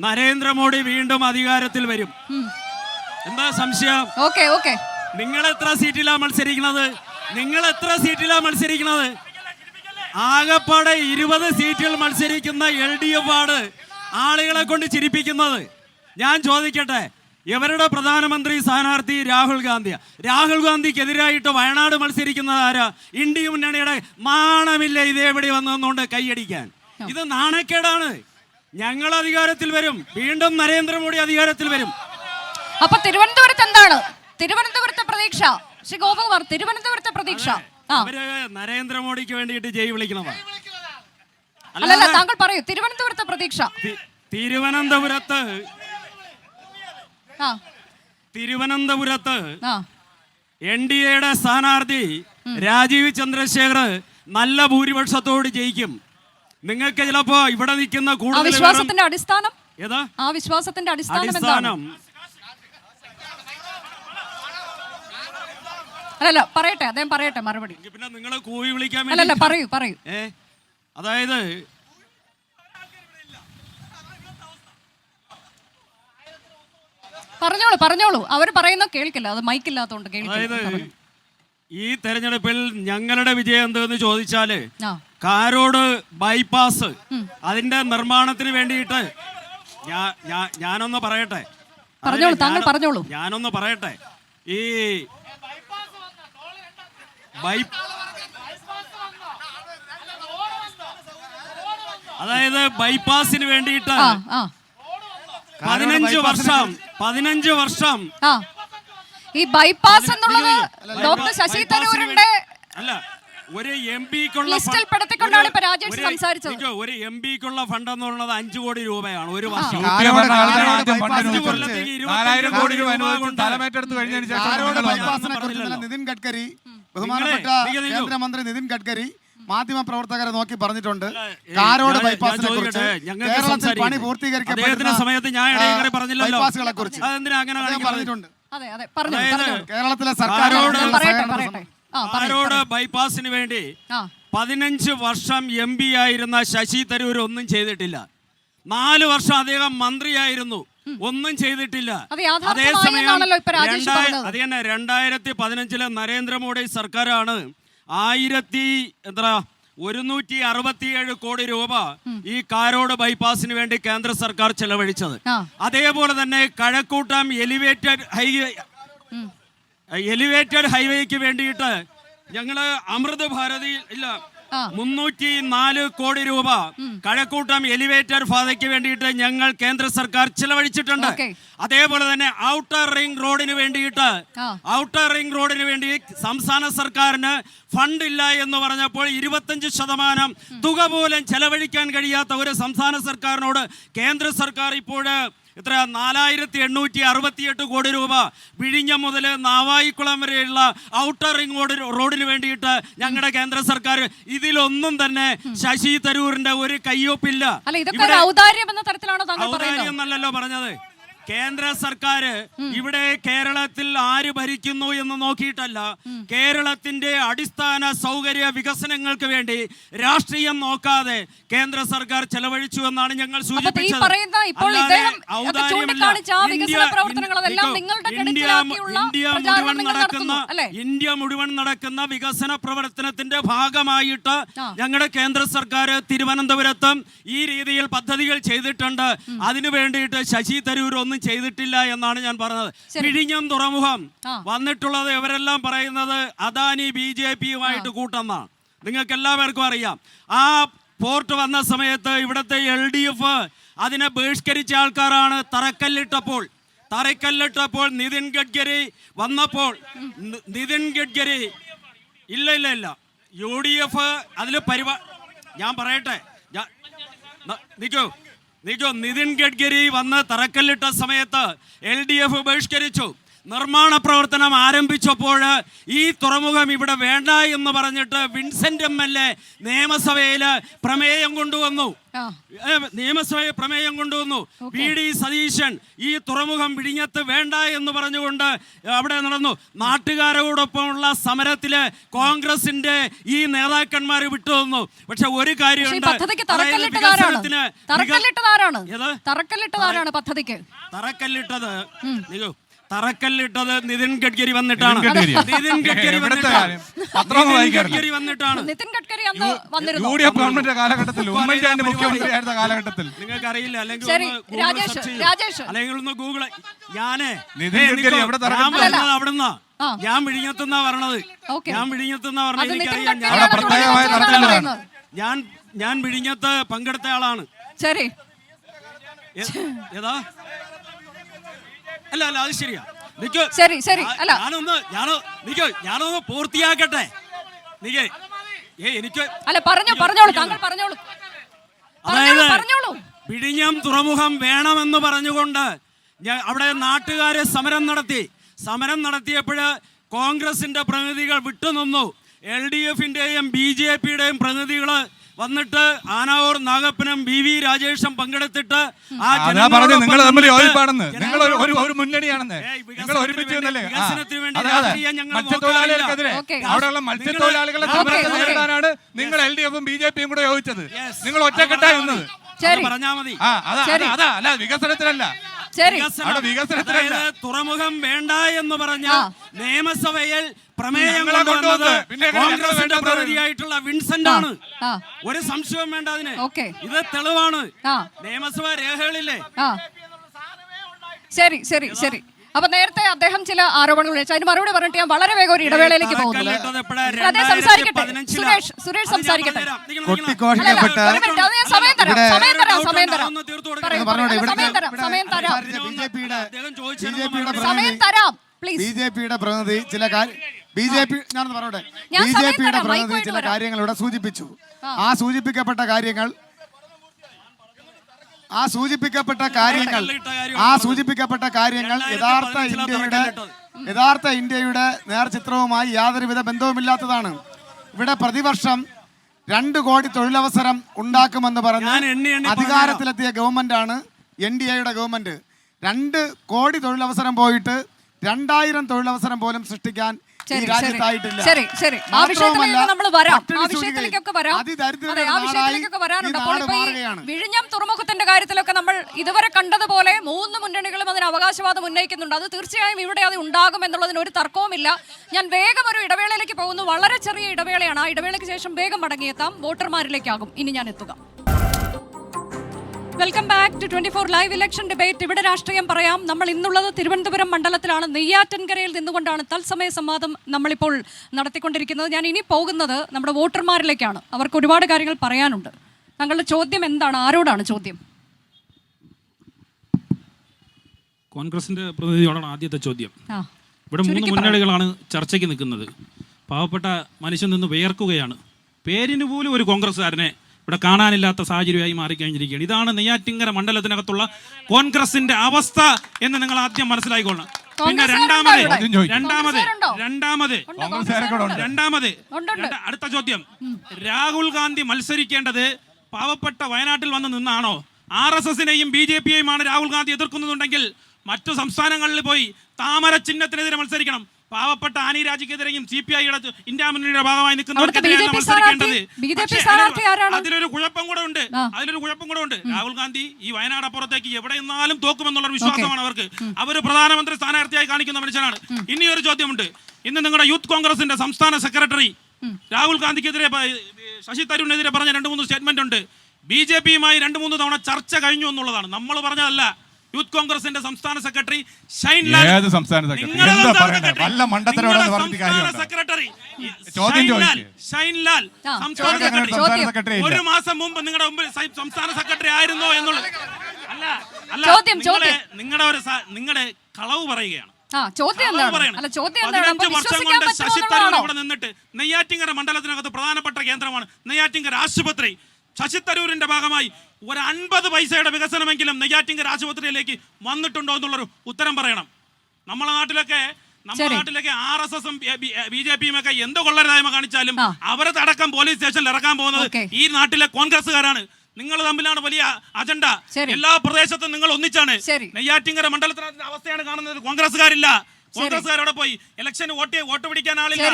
നരേന്ദ്രമോദി വീണ്ടും അധികാരത്തിൽ വരും. എന്താ സംശയം? നിങ്ങൾ എത്ര സീറ്റിലാ മത്സരിക്കുന്നത്? ആകപ്പാടെ 20 സീറ്റിൽ മത്സരിക്കുന്ന LDF ആണ് ആളുകളെ കൊണ്ട് ചിരിപ്പിക്കുന്നത്. ഞാൻ ചോദിക്കട്ടെ, ഇവരുടെ പ്രധാനമന്ത്രി സ്ഥാനാർത്ഥി രാഹുൽ ഗാന്ധിക്കെതിരായിട്ട് വയനാട് മത്സരിക്കുന്നത് ആരാ? ഇന്ത്യ മുന്നണിയുടെ. മാണമില്ല ഇതേപടി വന്നുകൊണ്ട് കൈയടിക്കാൻ. ഇത് നാണക്കേടാണ്. ഞങ്ങൾ അധികാരത്തിൽ വരും, വീണ്ടും നരേന്ദ്രമോദി അധികാരത്തിൽ വരും. അപ്പൊ തിരുവനന്തപുരത്ത് എന്താണ് തിരുവനന്തപുരത്തെ പ്രതീക്ഷ? ശ്രീ ഗോപകുമാർ, തിരുവനന്തപുരത്തെ പ്രതീക്ഷ അവര് നരേന്ദ്രമോദിക്ക് വേണ്ടിയിട്ട് ജയ് വിളിക്കുന്നതാ. അല്ലല്ല, താങ്കൾ പറയൂ, തിരുവനന്തപുരത്തെ പ്രതീക്ഷ. തിരുവനന്തപുരത്ത് NDAയുടെ സ്ഥാനാർത്ഥി രാജീവ് ചന്ദ്രശേഖർ നല്ല ഭൂരിപക്ഷത്തോട് ജയിക്കും. നിങ്ങൾക്ക് ചിലപ്പോ ഇവിടെ നിൽക്കുന്ന കൂടുതൽ വിശ്വാസത്തിന്റെ അടിസ്ഥാനം ഏതാ? ആ വിശ്വാസത്തിന്റെ അടിസ്ഥാനം അല്ലല്ല, പറയട്ടെ, അദ്ദേഹം പറയട്ടെ മറുപടി. പിന്നെ നിങ്ങളെ കൂവി വിളിക്കാൻ അല്ലല്ല, പറയൂ. അതായത് പറഞ്ഞോളൂ, അവർ പറയുന്ന കേൾക്കില്ല, അത് മൈക്കില്ലാത്തതുകൊണ്ട് കേൾക്കില്ല. ഈ തെരഞ്ഞെടുപ്പിൽ ഞങ്ങളുടെ വിജയം എന്തെന്ന് ചോദിച്ചാല് ആ. കാരോട് ബൈപ്പാസ് അതിന്റെ നിർമ്മാണത്തിന് വേണ്ടിയിട്ട് ഞാനൊന്ന് പറയട്ടെ. പറഞ്ഞോളൂ, താങ്കൾ പറഞ്ഞോളൂ. ഞാനൊന്ന് പറയട്ടെ. ഈ അതായത് ബൈപ്പാസിന് വേണ്ടിയിട്ട് ആ ആ 15 വർഷം ആ ഈ ബൈപ്പാസ് എന്നുള്ളത് ഡോക്ടർ ശശി തരൂരിന്റെ അല്ല, ഒരു എം പിക്കുള്ള ലിസ്റ്റിൽ പെടുത്തിക്കൊണ്ടാണ് ഇപ്പൊ രാജേഷ് സംസാരിച്ചത്. ഒരു എം പിക്കുള്ള ഫണ്ട് എന്ന് പറയുന്നത് 5 കോടി രൂപയാണ് ഒരു വർഷം. 4000 കോടി രൂപ തലമേറ്റെടുത്ത് കഴിഞ്ഞതിന് ശേഷം നിതിൻ ഗഡ്കരി, ബഹുമാനപ്പെട്ട കേന്ദ്രമന്ത്രി നിതിൻ ഗഡ്കരി മാധ്യമ പ്രവർത്തകരെ നോക്കി പറഞ്ഞിട്ടുണ്ട് കാരോട് ബൈപ്പാസിനെ കുറിച്ച്, കേരളത്തിൽ പണി പൂർത്തീകരിക്കപ്പെടുന്ന സമയത്ത് ഞാൻ ഇടയിൽ പറഞ്ഞില്ലല്ലോ ബൈപ്പാസുകളെ കുറിച്ച് അതെന്തിനാ അങ്ങനെ പറഞ്ഞിട്ടുണ്ട്. അതെ അതെ പറഞ്ഞു പറഞ്ഞു. കേരളത്തിലെ പറയട്ടെ സർക്കാർ പറയട്ടെ. ആ കാരോട് ബൈപ്പാസിന് വേണ്ടി 15 വർഷം എം പി ആയിരുന്ന ശശി തരൂർ ഒന്നും ചെയ്തിട്ടില്ല. 4 വർഷം അദ്ദേഹം മന്ത്രിയായിരുന്നു, ഒന്നും ചെയ്തിട്ടില്ല. അതേസമയം 2015 നരേന്ദ്രമോദി സർക്കാരാണ് 167 കോടി രൂപ ഈ കാരോട് ബൈപ്പാസിന് വേണ്ടി കേന്ദ്ര സർക്കാർ ചെലവഴിച്ചത്. അതേപോലെ തന്നെ കഴക്കൂട്ടം എലിവേറ്റഡ് ഹൈവേക്ക് വേണ്ടിയിട്ട് ഞങ്ങള് അമൃത് ഭാരതി 304 കോടി രൂപ കഴക്കൂട്ടം എലിവേറ്റഡ് പാതയ്ക്ക് വേണ്ടിയിട്ട് ഞങ്ങൾ കേന്ദ്ര സർക്കാർ ചെലവഴിച്ചിട്ടുണ്ട്. അതേപോലെ തന്നെ ഔട്ടർ റിംഗ് റോഡിന് വേണ്ടി സംസ്ഥാന സർക്കാരിന് ഫണ്ട് ഇല്ല എന്ന് പറഞ്ഞപ്പോൾ 25% തുക പോലും ചെലവഴിക്കാൻ കഴിയാത്ത ഒരു സംസ്ഥാന സർക്കാരിനോട് കേന്ദ്ര സർക്കാർ ഇപ്പോൾ 4868 കോടി രൂപ വിഴിഞ്ഞം മുതൽ നാവായിക്കുളം വരെയുള്ള ഔട്ടർ റിംഗ് റോഡിന് വേണ്ടിയിട്ട് ഞങ്ങളുടെ കേന്ദ്ര സർക്കാർ ഇതിലൊന്നും തന്നെ ശശി തരൂരിന്റെ ഒരു കയ്യൊപ്പില്ല. ഔദാര്യമല്ലല്ലോ പറഞ്ഞത്. കേന്ദ്ര സർക്കാർ ഇവിടെ കേരളത്തിൽ ആര് ഭരിക്കുന്നു എന്ന് നോക്കിയിട്ടല്ല, കേരളത്തിന്റെ അടിസ്ഥാന സൗകര്യ വികസനങ്ങൾക്ക് വേണ്ടി രാഷ്ട്രീയം നോക്കാതെ കേന്ദ്ര സർക്കാർ ചെലവഴിച്ചു എന്നാണ് ഞങ്ങൾ സൂചിപ്പിച്ചത്. ഇന്ത്യ മുഴുവൻ നടക്കുന്ന വികസന പ്രവർത്തനത്തിന്റെ ഭാഗമായിട്ട് ഞങ്ങളുടെ കേന്ദ്ര സർക്കാർ തിരുവനന്തപുരത്തും ഈ രീതിയിൽ പദ്ധതികൾ ചെയ്തിട്ടുണ്ട്. അതിനു വേണ്ടിയിട്ട് ശശി തരൂർ ഒന്നും ചെയ്തിട്ടില്ല എന്നാണ് ഞാൻ പറഞ്ഞത്. വിഴിഞ്ഞം തുറമുഖം വന്നിട്ടുള്ളത് ഇവരെല്ലാം പറയുന്നത് അദാനി BJP-യുമായിട്ട് കൂട്ടെന്നാണ്. നിങ്ങൾക്ക് എല്ലാവർക്കും അറിയാം. ആ പോർട്ട് വന്ന സമയത്ത് ഇവിടുത്തെ LDF അതിനെ ബഹിഷ്കരിച്ച ആൾക്കാരാണ്. തറക്കല്ലിട്ടപ്പോൾ നിതിൻ ഗഡ്കരി വന്നപ്പോൾ നിതിൻ ഗഡ്കരി ഇല്ല UDF അതിൽ ഞാൻ പറയട്ടെ, നിതിൻ ഗഡ്കരി വന്ന് തറക്കല്ലിട്ട സമയത്ത് LDF ബഹിഷ്കരിച്ചു. നിർമ്മാണ പ്രവർത്തനം ആരംഭിച്ചപ്പോൾ ഈ തുറമുഖം ഇവിടെ വേണ്ട എന്ന് പറഞ്ഞിട്ട് വിൻസെന്റ് MLA നിയമസഭയിൽ പ്രമേയം കൊണ്ടുവന്നു. VD സതീശൻ ഈ തുറമുഖം വിഴിഞ്ഞത്ത് വേണ്ട എന്ന് പറഞ്ഞുകൊണ്ട് അവിടെ നടന്നു. നാട്ടുകാരോടൊപ്പമുള്ള സമരത്തില് കോൺഗ്രസിന്റെ ഈ നേതാക്കന്മാർ വിട്ടുതന്നു. പക്ഷെ ഒരു കാര്യമുണ്ട്, തറക്കല്ലിട്ടത് നിതിൻ ഗഡ്കരി വന്നിട്ടാണ്. നിങ്ങൾക്ക് അറിയില്ല, അല്ലെങ്കിൽ ഒന്ന് ഗൂഗിൾ. അവിടുന്ന് ഞാൻ വിഴിഞ്ഞത്തുനിന്നാ പറഞ്ഞത്. എനിക്കറിയാം. ഞാൻ വിഴിഞ്ഞത്ത് പങ്കെടുത്ത ആളാണ്. ഏതാ അല്ല അത് ശരിയാ. ഞാനൊന്ന് പൂർത്തിയാക്കട്ടെ. എനിക്ക് അതായത് വിഴിഞ്ഞം തുറമുഖം വേണമെന്ന് പറഞ്ഞുകൊണ്ട് അവിടെ നാട്ടുകാരെ സമരം നടത്തിയപ്പോൾ കോൺഗ്രസിന്റെ പ്രതിനിധികൾ വിട്ടുനിന്നു. LDF-ന്റെയും BJP-യുടെയും പ്രതിനിധികൾ വന്നിട്ട് ആനാവൂർ നാഗപ്പനും BV രാജേഷും പങ്കെടുത്തിട്ട് നിങ്ങൾ തമ്മിൽ യോജിപ്പാണെന്ന്, നിങ്ങൾ ഒരു മുന്നണിയാണെന്ന്, നിങ്ങൾ ഒരുമിച്ച് മത്സ്യത്തൊഴിലാളികൾക്കെതിരെ അവിടെയുള്ള മത്സ്യത്തൊഴിലാളികളെ സമരത്തെ നേരിടാനാണ് നിങ്ങൾ LDF-ഉം BJP-യും കൂടെ യോജിച്ചത്. നിങ്ങൾ ഒറ്റക്കെട്ടായി നിന്നത്. പറഞ്ഞാൽ മതി. അല്ല വികസനത്തിനല്ല, ശരി. അവിടെ വികസനത്തിനല്ല. അതായത് തുറമുഖം വേണ്ട എന്ന് പറഞ്ഞ ആ. നിയമസഭയിൽ പ്രമേയം ഞങ്ങളെ കൊണ്ടുവന്നത് കൊണ്ടുവന്നത്. പിന്നെ എങ്ങനെ ഞങ്ങളെ കോൺഗ്രസിന്റെ വേണ്ടാത്തത്? പ്രതിനിധിയായിട്ടുള്ള വിൻസെന്റ് ആണ്. ആ. ഒരു സംശയവും വേണ്ട അതിന്. ഓക്കേ. ഇത് തെളിവാണ്. ആ. നിയമസഭാ രേഖകളില്ലേ? ആ ശരി ശരി ശരി. അപ്പൊ നേരത്തെ അദ്ദേഹം ചില ആരോപണങ്ങൾ ഉന്നയിച്ചു. അതിന് മറുപടി പറഞ്ഞിട്ട് ഞാൻ വളരെ വേഗം ഒരു ഇടവേളയിലേക്ക് പോകുന്നു. അദ്ദേഹം സംസാരിക്കട്ടെ. സുരേഷ് സംസാരിക്കട്ടെ. കൊട്ടിഘോഷിക്കപ്പെട്ട അല്ല, ഒരു മിനിറ്റ്, അത് ഞാൻ സമയം തരാം. ഇവിടെ- സമയം തരാം. സമയം തരാം. പറയൂ, പറഞ്ഞോട്ടെ, പറയൂ. ഇവിടുത്തെ- സമയം തരാം. സമയം തരാം. സമയം തരാം പ്ലീസ്. ബി ജെ പിയുടെ പ്രതിനിധി ചില ബി.ജെ.പി. ഞാനൊന്ന് പറഞ്ഞോട്ടെ, ഞാൻ സമയം ബി.ജെ.പിയുടെ തരാം. പ്രതിനിധി മൈക്ക് ചില വരാം. കാര്യങ്ങൾ ഇവിടെ സൂചിപ്പിച്ചു. ആ സൂചിപ്പിക്കപ്പെട്ട കാര്യങ്ങൾ യഥാർത്ഥ ഇന്ത്യയുടെ നേർചിത്രവുമായി യാതൊരുവിധ ബന്ധവുമില്ലാത്തതാണ്. ഇവിടെ പ്രതിവർഷം 2 കോടി തൊഴിലവസരം ഉണ്ടാക്കുമെന്ന് പറഞ്ഞ് അധികാരത്തിലെത്തിയ ഗവൺമെന്റാണ് NDAയുടെ ഗവൺമെന്റ്. 2 കോടി തൊഴിലവസരം പോയിട്ട് 2000 തൊഴിലവസരം പോലും സൃഷ്ടിക്കാൻ ഈ രാജ്യത്തായിട്ടില്ല. ശരി ശരി. ആ വിഷയത്തിലേക്ക് നമ്മൾ വരാം. ആ പട്ടിണി വിഷയത്തിലേക്കൊക്കെ വരാം. അതിദരിദ്രരുടെ അതെ, ആ വിഷയത്തിലേക്കൊക്കെ വരാനുണ്ട്. അപ്പോൾ നാട് ഇപ്പോൾ ഈ മാറുകയാണ്. വിഴിഞ്ഞം തുറമുഖത്തിന്റെ കാര്യത്തിലൊക്കെ നമ്മൾ ഇതുവരെ കണ്ടതുപോലെ 3 മുന്നണികളും അതിന് അവകാശവാദം ഉന്നയിക്കുന്നുണ്ട്. അത് തീർച്ചയായും ഇവിടെ അത് ഉണ്ടാകും എന്നുള്ളതിന് ഒരു തർക്കവുമില്ല. ഞാൻ വേഗം ഒരു ഇടവേളയിലേക്ക് പോകുന്നു. വളരെ ചെറിയ ഇടവേളയാണ്. ആ ഇടവേളയ്ക്ക് ശേഷം വേഗം മടങ്ങിയെത്താം. വോട്ടർമാരിലേക്കാകും ഇനി ഞാൻ എത്തുക. Welcome back to 24 live election debate. ഇവിടെ രാഷ്ട്രീയം പറയാം. നമ്മൾ ഇന്നുള്ളത് തിരുവനന്തപുരം മണ്ഡലത്തിലാണ്. നെയ്യാറ്റിൻകരയിൽ നിന്നുകൊണ്ടാണ് തത്സമയ സംവാദം നമ്മളിപ്പോൾ നടത്തിക്കൊണ്ടിരിക്കുന്നത്. ഞാൻ ഇനി പോകുന്നത് നമ്മുടെ വോട്ടർമാരിലേക്കാണ്. അവർക്ക് ഒരുപാട് കാര്യങ്ങൾ പറയാനുണ്ട്. താങ്കളുടെ ചോദ്യം എന്താണ്? ആരോടാണ് ചോദ്യം? കോൺഗ്രസിന്റെ പ്രതിനിധിയോടാണ് ആദ്യത്തെ ചോദ്യം. ആ, ഇവിടെ 3 മുന്നണികളാണ് ചർച്ചയ്ക്ക് നിൽക്കുന്നത്. പാവപ്പെട്ട മനുഷ്യൻ നിന്ന് വിയർക്കുകയാണ്. പേരിന് പോലും ഒരു കോൺഗ്രസ്സുകാരനെ ഇവിടെ കാണാനില്ലാത്ത സാഹചര്യമായി മാറിക്കഴിഞ്ഞിരിക്കുകയാണ്. ഇതാണ് നെയ്യാറ്റിൻകര മണ്ഡലത്തിനകത്തുള്ള കോൺഗ്രസിന്റെ അവസ്ഥ എന്ന് നിങ്ങൾ ആദ്യം മനസ്സിലായിക്കൊള്ളണം. പിന്നെ അടുത്ത ചോദ്യം, രാഹുൽ ഗാന്ധി മത്സരിക്കേണ്ടത് പാവപ്പെട്ട വയനാട്ടിൽ വന്ന് നിന്നാണോ? RSSനെയും BJPയെയുമാണ് രാഹുൽ ഗാന്ധി എതിർക്കുന്നുണ്ടെങ്കിൽ മറ്റു സംസ്ഥാനങ്ങളിൽ പോയി താമര ചിഹ്നത്തിനെതിരെ മത്സരിക്കണം. പാവപ്പെട്ട ആനി രാജിക്കെതിരെയും CPIയുടെ ഇന്ത്യ മുന്നണിയുടെ ഭാഗമായി നിൽക്കുന്നവർക്കെതിരെയാണ് മത്സരിക്കേണ്ടത്. അതിലൊരു കുഴപ്പം കൂടെ ഉണ്ട്. രാഹുൽ ഗാന്ധി ഈ വയനാട് അപ്പുറത്തേക്ക് എവിടെ നിന്നാലും തോക്കുമെന്നുള്ള വിശ്വാസമാണ് അവർക്ക്. അവർ പ്രധാനമന്ത്രി സ്ഥാനാർത്ഥിയായി കാണിക്കുന്ന മനുഷ്യനാണ്. ഇനിയൊരു ചോദ്യമുണ്ട്. ഇന്ന് നിങ്ങളുടെ യൂത്ത് കോൺഗ്രസിന്റെ സംസ്ഥാന സെക്രട്ടറി രാഹുൽ ഗാന്ധിക്കെതിരെ ശശി തരൂരിനെതിരെ പറഞ്ഞ 2-3 സ്റ്റേറ്റ്മെന്റ് ഉണ്ട്. BJPയുമായി 2-3 തവണ ചർച്ച കഴിഞ്ഞു എന്നുള്ളതാണ്. നമ്മൾ പറഞ്ഞതല്ല. യൂത്ത് കോൺഗ്രസിന്റെ സംസ്ഥാന സെക്രട്ടറി ഷൈൻലാൽ ഒരു മാസം മുമ്പ് നിങ്ങളുടെ മുമ്പിൽ സംസ്ഥാന സെക്രട്ടറി ആയിരുന്നോ എന്നുള്ളത് നിങ്ങളുടെ കളവ് പറയുകയാണ്. 15 വർഷം കൊണ്ട് ശശി തരൂർ ഇവിടെ നിന്നിട്ട് നെയ്യാറ്റിൻകര മണ്ഡലത്തിനകത്ത് പ്രധാനപ്പെട്ട കേന്ദ്രമാണ് നെയ്യാറ്റിൻകര ആശുപത്രി. ശശി തരൂരിന്റെ ഭാഗമായി ഒരു 50 പൈസയുടെ വികസനമെങ്കിലും നെയ്യാറ്റിൻകര ആശുപത്രിയിലേക്ക് വന്നിട്ടുണ്ടോ എന്നുള്ളൊരു ഉത്തരം പറയണം. നമ്മുടെ നാട്ടിലൊക്കെ RSSും BJPയും ഒക്കെ എന്ത് കൊള്ളരുതായ്മ കാണിച്ചാലും അവരെ അടക്കം പോലീസ് സ്റ്റേഷനിൽ ഇറക്കാൻ പോകുന്നത് ഈ നാട്ടിലെ കോൺഗ്രസ്സുകാരാണ്. നിങ്ങൾ തമ്മിലാണ് വലിയ അജണ്ട. എല്ലാ പ്രദേശത്തും നിങ്ങൾ ഒന്നിച്ചാണ്. നെയ്യാറ്റിൻകര മണ്ഡലത്തിനകത്തിന്റെ അവസ്ഥയാണ് കാണുന്നത്. കോൺഗ്രസ്സുകാരില്ല. കോൺഗ്രസ്സുകാരോടെ പോയി ഇലക്ഷന് വോട്ട് പിടിക്കാൻ ആളില്ല,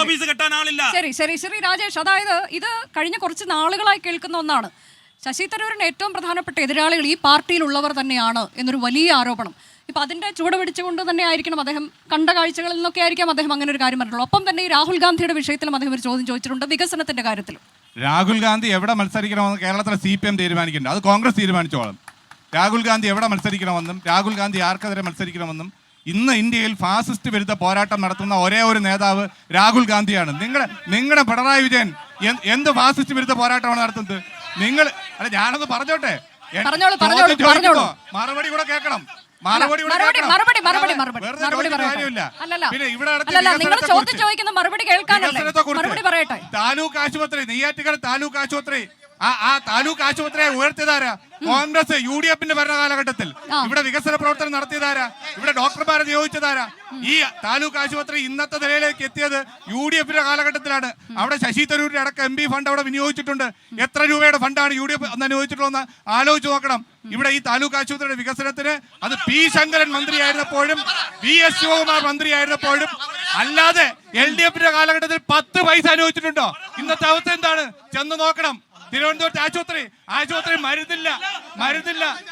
ഓഫീസ് കെട്ടാൻ ആളില്ല. ശരി രാജേഷ്, അതായത് ഇത് കഴിഞ്ഞ കുറച്ച് നാളുകളായി കേൾക്കുന്ന ഒന്നാണ്. ശശി തരൂരിന് ഏറ്റവും പ്രധാനപ്പെട്ട എതിരാളികൾ ഈ പാർട്ടിയിലുള്ളവർ തന്നെയാണ് എന്നൊരു വലിയ ആരോപണം. ഇപ്പൊ അതിന്റെ ചുവട് പിടിച്ചുകൊണ്ട് തന്നെ ആയിരിക്കണം അദ്ദേഹം, കണ്ട കാഴ്ചകളിൽ നിന്നൊക്കെ ആയിരിക്കാം അദ്ദേഹം അങ്ങനെ ഒരു കാര്യം പറഞ്ഞിട്ടുള്ളൂ. ഒപ്പം തന്നെ ഈ രാഹുൽ ഗാന്ധിയുടെ വിഷയത്തിലും അദ്ദേഹം ഒരു ചോദ്യം ചോദിച്ചിട്ടുണ്ട്, വികസനത്തിന്റെ കാര്യത്തിലും. രാഹുൽ ഗാന്ധി എവിടെ മത്സരിക്കണമെന്ന് കേരളത്തിലെ CPM തീരുമാനിക്കുന്നുണ്ട്. അത് കോൺഗ്രസ് തീരുമാനിച്ചോളും. രാഹുൽ ഗാന്ധി എവിടെ മത്സരിക്കണമെന്നും രാഹുൽ ഗാന്ധി ആർക്കെതിരെ മത്സരിക്കണമെന്നും ഇന്ന് ഇന്ത്യയിൽ ഫാസിസ്റ്റ് വിരുദ്ധ പോരാട്ടം നടത്തുന്ന ഒരേ ഒരു നേതാവ് രാഹുൽ ഗാന്ധിയാണ്. നിങ്ങളുടെ പിണറായി വിജയൻ എന്ത് ഫാസിസ്റ്റ് വിരുദ്ധ പോരാട്ടമാണ് നടത്തുന്നത്? ഞാനൊന്ന് പറഞ്ഞോട്ടെ, മറുപടി കൂടെ കേൾക്കണം. മറുപടി പറയട്ടെ. താലൂക്ക് ആശുപത്രി, നെയ്യാറ്റിൻകര താലൂക്ക് ആശുപത്രി, ആ താലൂക്ക് ആശുപത്രിയെ ഉയർത്തിയതാരാ? കോൺഗ്രസ് UDFന്റെ ഭരണകാലഘട്ടത്തിൽ. ഇവിടെ വികസന പ്രവർത്തനം നടത്തിയതാരാ? ഇവിടെ ഡോക്ടർമാരെ നിയോഗിച്ചതാരാ? ഈ താലൂക്ക് ആശുപത്രി ഇന്നത്തെ നിലയിലേക്ക് എത്തിയത് UDFന്റെ കാലഘട്ടത്തിലാണ്. അവിടെ ശശി തരൂരിന്റെ അടക്കം MP ഫണ്ട് അവിടെ വിനിയോഗിച്ചിട്ടുണ്ട്. എത്ര രൂപയുടെ ഫണ്ടാണ് UDF അന്ന് അനുവദിച്ചിട്ടുള്ളതെന്ന് ആലോചിച്ച് നോക്കണം. ഇവിടെ ഈ താലൂക്ക് ആശുപത്രിയുടെ വികസനത്തിന് അത് P ശങ്കരൻ മന്ത്രിയായിരുന്നപ്പോഴും VS ശിവകുമാർ മന്ത്രിയായിരുന്നപ്പോഴും അല്ലാതെ LDFന്റെ കാലഘട്ടത്തിൽ 10 പൈസ അനുവദിച്ചിട്ടുണ്ടോ? ഇന്നത്തെ അവസ്ഥ എന്താണ്? ചെന്ന് നോക്കണം. തിരുവനന്തപുരത്ത് ആശുപത്രി മരുന്നില്ല,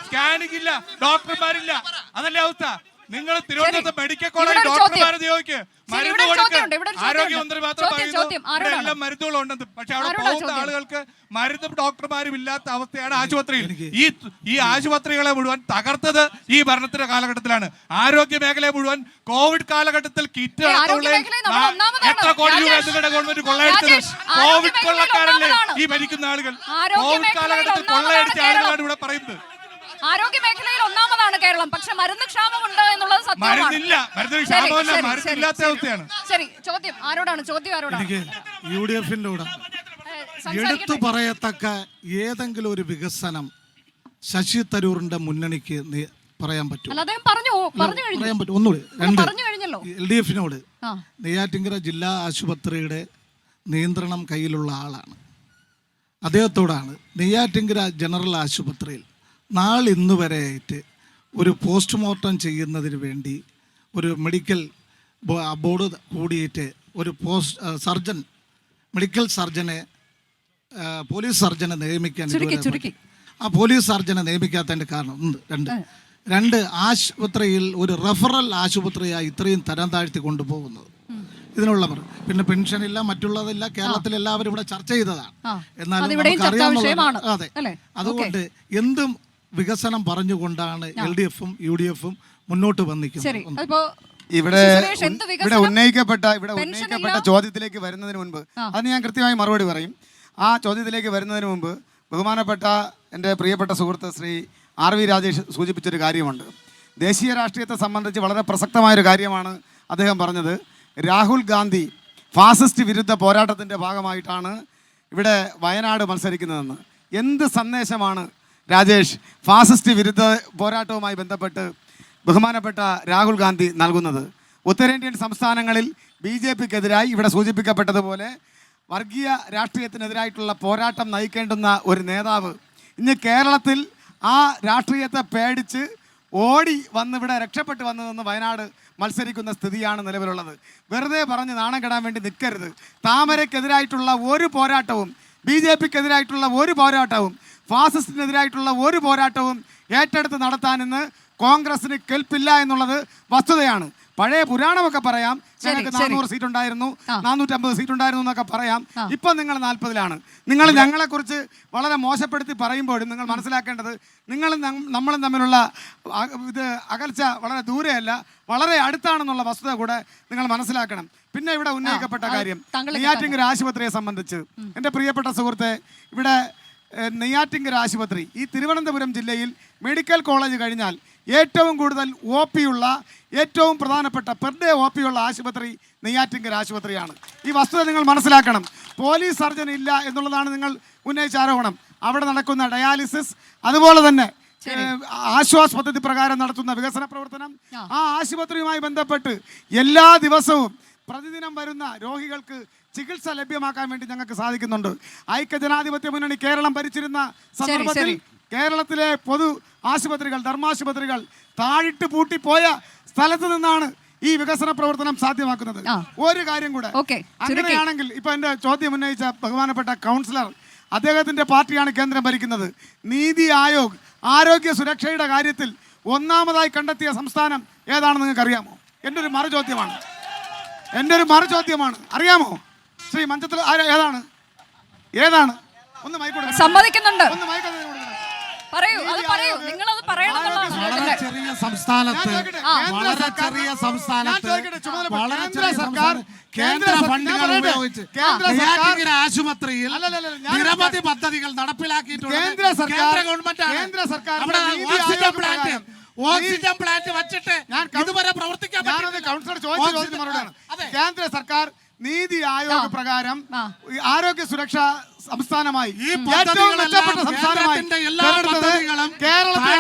സ്കാനിംഗ് ഇല്ല, ഡോക്ടർമാരില്ല. അതല്ലേ അവസ്ഥ? നിങ്ങൾ തിരുവനന്തപുരത്ത് മെഡിക്കൽ കോളേജ് ഡോക്ടർമാരെ നിയോഗിക്ക്, മരുന്ന് കൊടുക്കുക. ആരോഗ്യമന്ത്രി മാത്രം പറയുന്നു ഇവിടെ എല്ലാം മരുന്നുകളും ഉണ്ടെന്ന്. പക്ഷെ അവിടെ പോകുന്ന ആളുകൾക്ക് മരുന്നും ഡോക്ടർമാരും ഇല്ലാത്ത അവസ്ഥയാണ് ആശുപത്രിയിൽ. ഈ ആശുപത്രികളെ മുഴുവൻ തകർത്തത് ഈ ഭരണത്തിന്റെ കാലഘട്ടത്തിലാണ്. ആരോഗ്യ മേഖലയെ മുഴുവൻ കോവിഡ് കാലഘട്ടത്തിൽ കിറ്റ് എത്ര കോടി രൂപ നിങ്ങളുടെ ഗവൺമെന്റ് കൊള്ളയടിച്ചത്? കോവിഡ് കൊള്ളക്കാരല്ലേ ഈ ഭരിക്കുന്ന ആളുകൾ? കോവിഡ് കാലഘട്ടത്തിൽ കൊള്ളയടിച്ച ആളുകളാണ് ഇവിടെ പറയുന്നത്. ആരോഗ്യ മേഖലയിൽ ഒന്നാമതാണ് കേരളം, പക്ഷെ മരുന്ന് ക്ഷാമമുണ്ട് എന്നുള്ളത് സത്യമാണ്. മരുന്നില്ലാത്ത അവസ്ഥയാണ്. ശരി, ചോദ്യം ആരോടാണ്? എനിക്ക് UDF-ന്റെ കൂടെ എടുത്തു പറയത്തക്ക ഏതെങ്കിലും ഒരു വികസനം ശശി തരൂറിന്റെ മുന്നണിക്ക് പറയാൻ പറ്റും? അല്ല, അദ്ദേഹം പറഞ്ഞു പറയാൻ പറ്റും. ഒന്നുകൂടി പറഞ്ഞു കഴിഞ്ഞല്ലോ. LDF-നോട് നെയ്യാറ്റിൻകര ജില്ലാ ആശുപത്രിയുടെ നിയന്ത്രണം കയ്യിലുള്ള ആളാണ്. അദ്ദേഹത്തോടാണ് നെയ്യാറ്റിൻകര ജനറൽ ആശുപത്രിയിൽ ഇന്ന് വരെയായിട്ട് ഒരു പോസ്റ്റ്മോർട്ടം ചെയ്യുന്നതിന് വേണ്ടി ഒരു മെഡിക്കൽ ബോർഡ് കൂടിയിട്ട് ഒരു മെഡിക്കൽ സർജനെ പോലീസ് സർജനെ നിയമിക്കാൻ ആ പോലീസ് സർജനെ നിയമിക്കാത്തതിൻ്റെ കാരണം രണ്ട് ആശുപത്രിയിൽ ഒരു റെഫറൽ ആശുപത്രിയായി ഇത്രയും തരം താഴ്ത്തി കൊണ്ടുപോകുന്നത്. ഇതിനുള്ള പിന്നെ പെൻഷനില്ല, മറ്റുള്ളതില്ല. കേരളത്തിൽ എല്ലാവരും ഇവിടെ ചർച്ച ചെയ്തതാണ്. എന്നാലും നമുക്കറിയാവുന്ന അതെ, അതുകൊണ്ട് എന്തും വികസനം പറഞ്ഞുകൊണ്ടാണ് LDF-ഉം UDF-ഉം മുന്നോട്ട് വന്നിരിക്കുന്നത്. ഇവിടെ ഉന്നയിക്കപ്പെട്ട ചോദ്യത്തിലേക്ക് വരുന്നതിന് മുൻപ് അതിന് ഞാൻ കൃത്യമായി മറുപടി പറയും. ആ ചോദ്യത്തിലേക്ക് വരുന്നതിന് മുമ്പ് ബഹുമാനപ്പെട്ട എൻ്റെ പ്രിയപ്പെട്ട സുഹൃത്ത് ശ്രീ RV രാജേഷ് സൂചിപ്പിച്ചൊരു കാര്യമുണ്ട്. ദേശീയ രാഷ്ട്രീയത്തെ സംബന്ധിച്ച് വളരെ പ്രസക്തമായൊരു കാര്യമാണ് അദ്ദേഹം പറഞ്ഞത്. രാഹുൽ ഗാന്ധി ഫാസിസ്റ്റ് വിരുദ്ധ പോരാട്ടത്തിൻ്റെ ഭാഗമായിട്ടാണ് ഇവിടെ വയനാട് മത്സരിക്കുന്നതെന്ന്. എന്ത് സന്ദേശമാണ് രാജേഷ് ഫാസിസ്റ്റ് വിരുദ്ധ പോരാട്ടവുമായി ബന്ധപ്പെട്ട് ബഹുമാനപ്പെട്ട രാഹുൽ ഗാന്ധി നൽകുന്നത്? ഉത്തരേന്ത്യൻ സംസ്ഥാനങ്ങളിൽ BJP-ക്കെതിരായി ഇവിടെ സൂചിപ്പിക്കപ്പെട്ടതുപോലെ വർഗീയ രാഷ്ട്രീയത്തിനെതിരായിട്ടുള്ള പോരാട്ടം നയിക്കേണ്ടുന്ന ഒരു നേതാവ് ഇന്ന് കേരളത്തിൽ ആ രാഷ്ട്രീയത്തെ പേടിച്ച് ഓടി വന്നിവിടെ രക്ഷപ്പെട്ട് വന്നതെന്ന് വയനാട് മത്സരിക്കുന്ന സ്ഥിതിയാണ് നിലവിലുള്ളത്. വെറുതെ പറഞ്ഞ് നാണം കെടാൻ വേണ്ടി നിൽക്കരുത്. താമരയ്ക്കെതിരായിട്ടുള്ള ഒരു പോരാട്ടവും, BJP-ക്കെതിരായിട്ടുള്ള ഒരു പോരാട്ടവും, ഫാസിസ്റ്റിനെതിരായിട്ടുള്ള ഒരു പോരാട്ടവും ഏറ്റെടുത്ത് നടത്താൻ ഇന്ന് കോൺഗ്രസിന് കെൽപ്പില്ല എന്നുള്ളത് വസ്തുതയാണ്. പഴയ പുരാണമൊക്കെ പറയാം, ഞങ്ങൾക്ക് 400 സീറ്റ് ഉണ്ടായിരുന്നു, 450 സീറ്റ് ഉണ്ടായിരുന്നു എന്നൊക്കെ പറയാം. ഇപ്പം നിങ്ങൾ 40-ലാണ്. നിങ്ങൾ ഞങ്ങളെക്കുറിച്ച് വളരെ മോശപ്പെടുത്തി പറയുമ്പോഴും നിങ്ങൾ മനസ്സിലാക്കേണ്ടത് നമ്മളും തമ്മിലുള്ള അകൽച്ച വളരെ ദൂരെയല്ല, വളരെ അടുത്താണെന്നുള്ള വസ്തുത കൂടെ നിങ്ങൾ മനസ്സിലാക്കണം. പിന്നെ ഇവിടെ ഉന്നയിക്കപ്പെട്ട കാര്യം നെയ്യാറ്റിൻകര ആശുപത്രിയെ സംബന്ധിച്ച് എൻ്റെ പ്രിയപ്പെട്ട സുഹൃത്തെ, ഇവിടെ നെയ്യാറ്റിൻകര ആശുപത്രി ഈ തിരുവനന്തപുരം ജില്ലയിൽ മെഡിക്കൽ കോളേജ് കഴിഞ്ഞാൽ ഏറ്റവും കൂടുതൽ OP ഉള്ള, ഏറ്റവും പ്രധാനപ്പെട്ട പെർ ഡേ OP ഉള്ള ആശുപത്രി നെയ്യാറ്റിൻകര ആശുപത്രിയാണ്. ഈ വസ്തുത നിങ്ങൾ മനസ്സിലാക്കണം. പോലീസ് സർജൻ ഇല്ല എന്നുള്ളതാണ് നിങ്ങൾ ഉന്നയിച്ച ആരോപണം. അവിടെ നടക്കുന്ന ഡയാലിസിസ്, അതുപോലെ തന്നെ ആശ്വാസ് പദ്ധതി പ്രകാരം നടത്തുന്ന വികസന പ്രവർത്തനം, ആ ആശുപത്രിയുമായി ബന്ധപ്പെട്ട് എല്ലാ ദിവസവും പ്രതിദിനം വരുന്ന രോഗികൾക്ക് ചികിത്സ ലഭ്യമാക്കാൻ വേണ്ടി ഞങ്ങൾക്ക് സാധിക്കുന്നുണ്ട്. ഐക്യജനാധിപത്യ മുന്നണി കേരളം ഭരിച്ചിരുന്ന സന്ദർഭത്തിൽ കേരളത്തിലെ പൊതു ആശുപത്രികൾ, ധർമാശുപത്രികൾ താഴിട്ട് പൂട്ടിപ്പോയ സ്ഥലത്ത് നിന്നാണ് ഈ വികസന പ്രവർത്തനം സാധ്യമാക്കുന്നത്. ഒരു കാര്യം കൂടെ, അങ്ങനെയാണെങ്കിൽ ഇപ്പൊ എന്റെ ചോദ്യം ഉന്നയിച്ച ബഹുമാനപ്പെട്ട കൗൺസിലർ, അദ്ദേഹത്തിന്റെ പാർട്ടിയാണ് കേന്ദ്രം ഭരിക്കുന്നത്. നീതി ആയോഗ് ആരോഗ്യ സുരക്ഷയുടെ കാര്യത്തിൽ ഒന്നാമതായി കണ്ടെത്തിയ സംസ്ഥാനം ഏതാണെന്ന് നിങ്ങൾക്ക് അറിയാമോ? എൻ്റെ ഒരു മറുചോദ്യമാണ്. അറിയാമോ ശ്രീ മഞ്ചത്തിൽ ഏതാണ്? ഒന്ന് മൈക്ക് സമ്മതിക്കുന്നുണ്ട്. ഒന്ന് മൈക്ക് പറയൂ, അത് പറയൂ, നിങ്ങൾ അത് പറയണമെന്നുള്ളതാണ്. വളരെ ചെറിയ സംസ്ഥാനത്ത് കേന്ദ്ര ഫണ്ടുകൾ ഉപയോഗിച്ച് നെയ്യാറ്റിൻകര ആശുപത്രിയിൽ നിരവധി പദ്ധതികൾ നടപ്പിലാക്കിയിട്ടുണ്ട്. കേന്ദ്ര സർക്കാർ അവിടെ ഓക്സിജൻ പ്ലാന്റ് വച്ചിട്ട് ഇതുവരെ പ്രവർത്തിക്കാൻ കൗൺസിലർ ചോദിച്ച മറുപടിയാണ്. കേന്ദ്ര സർക്കാർ നീതി ആയോഗ് പ്രകാരം ആരോഗ്യ സുരക്ഷ സംസ്ഥാനമായി ഏറ്റവും മെച്ചപ്പെട്ട സംസ്ഥാനമായി കേരളത്തിൽ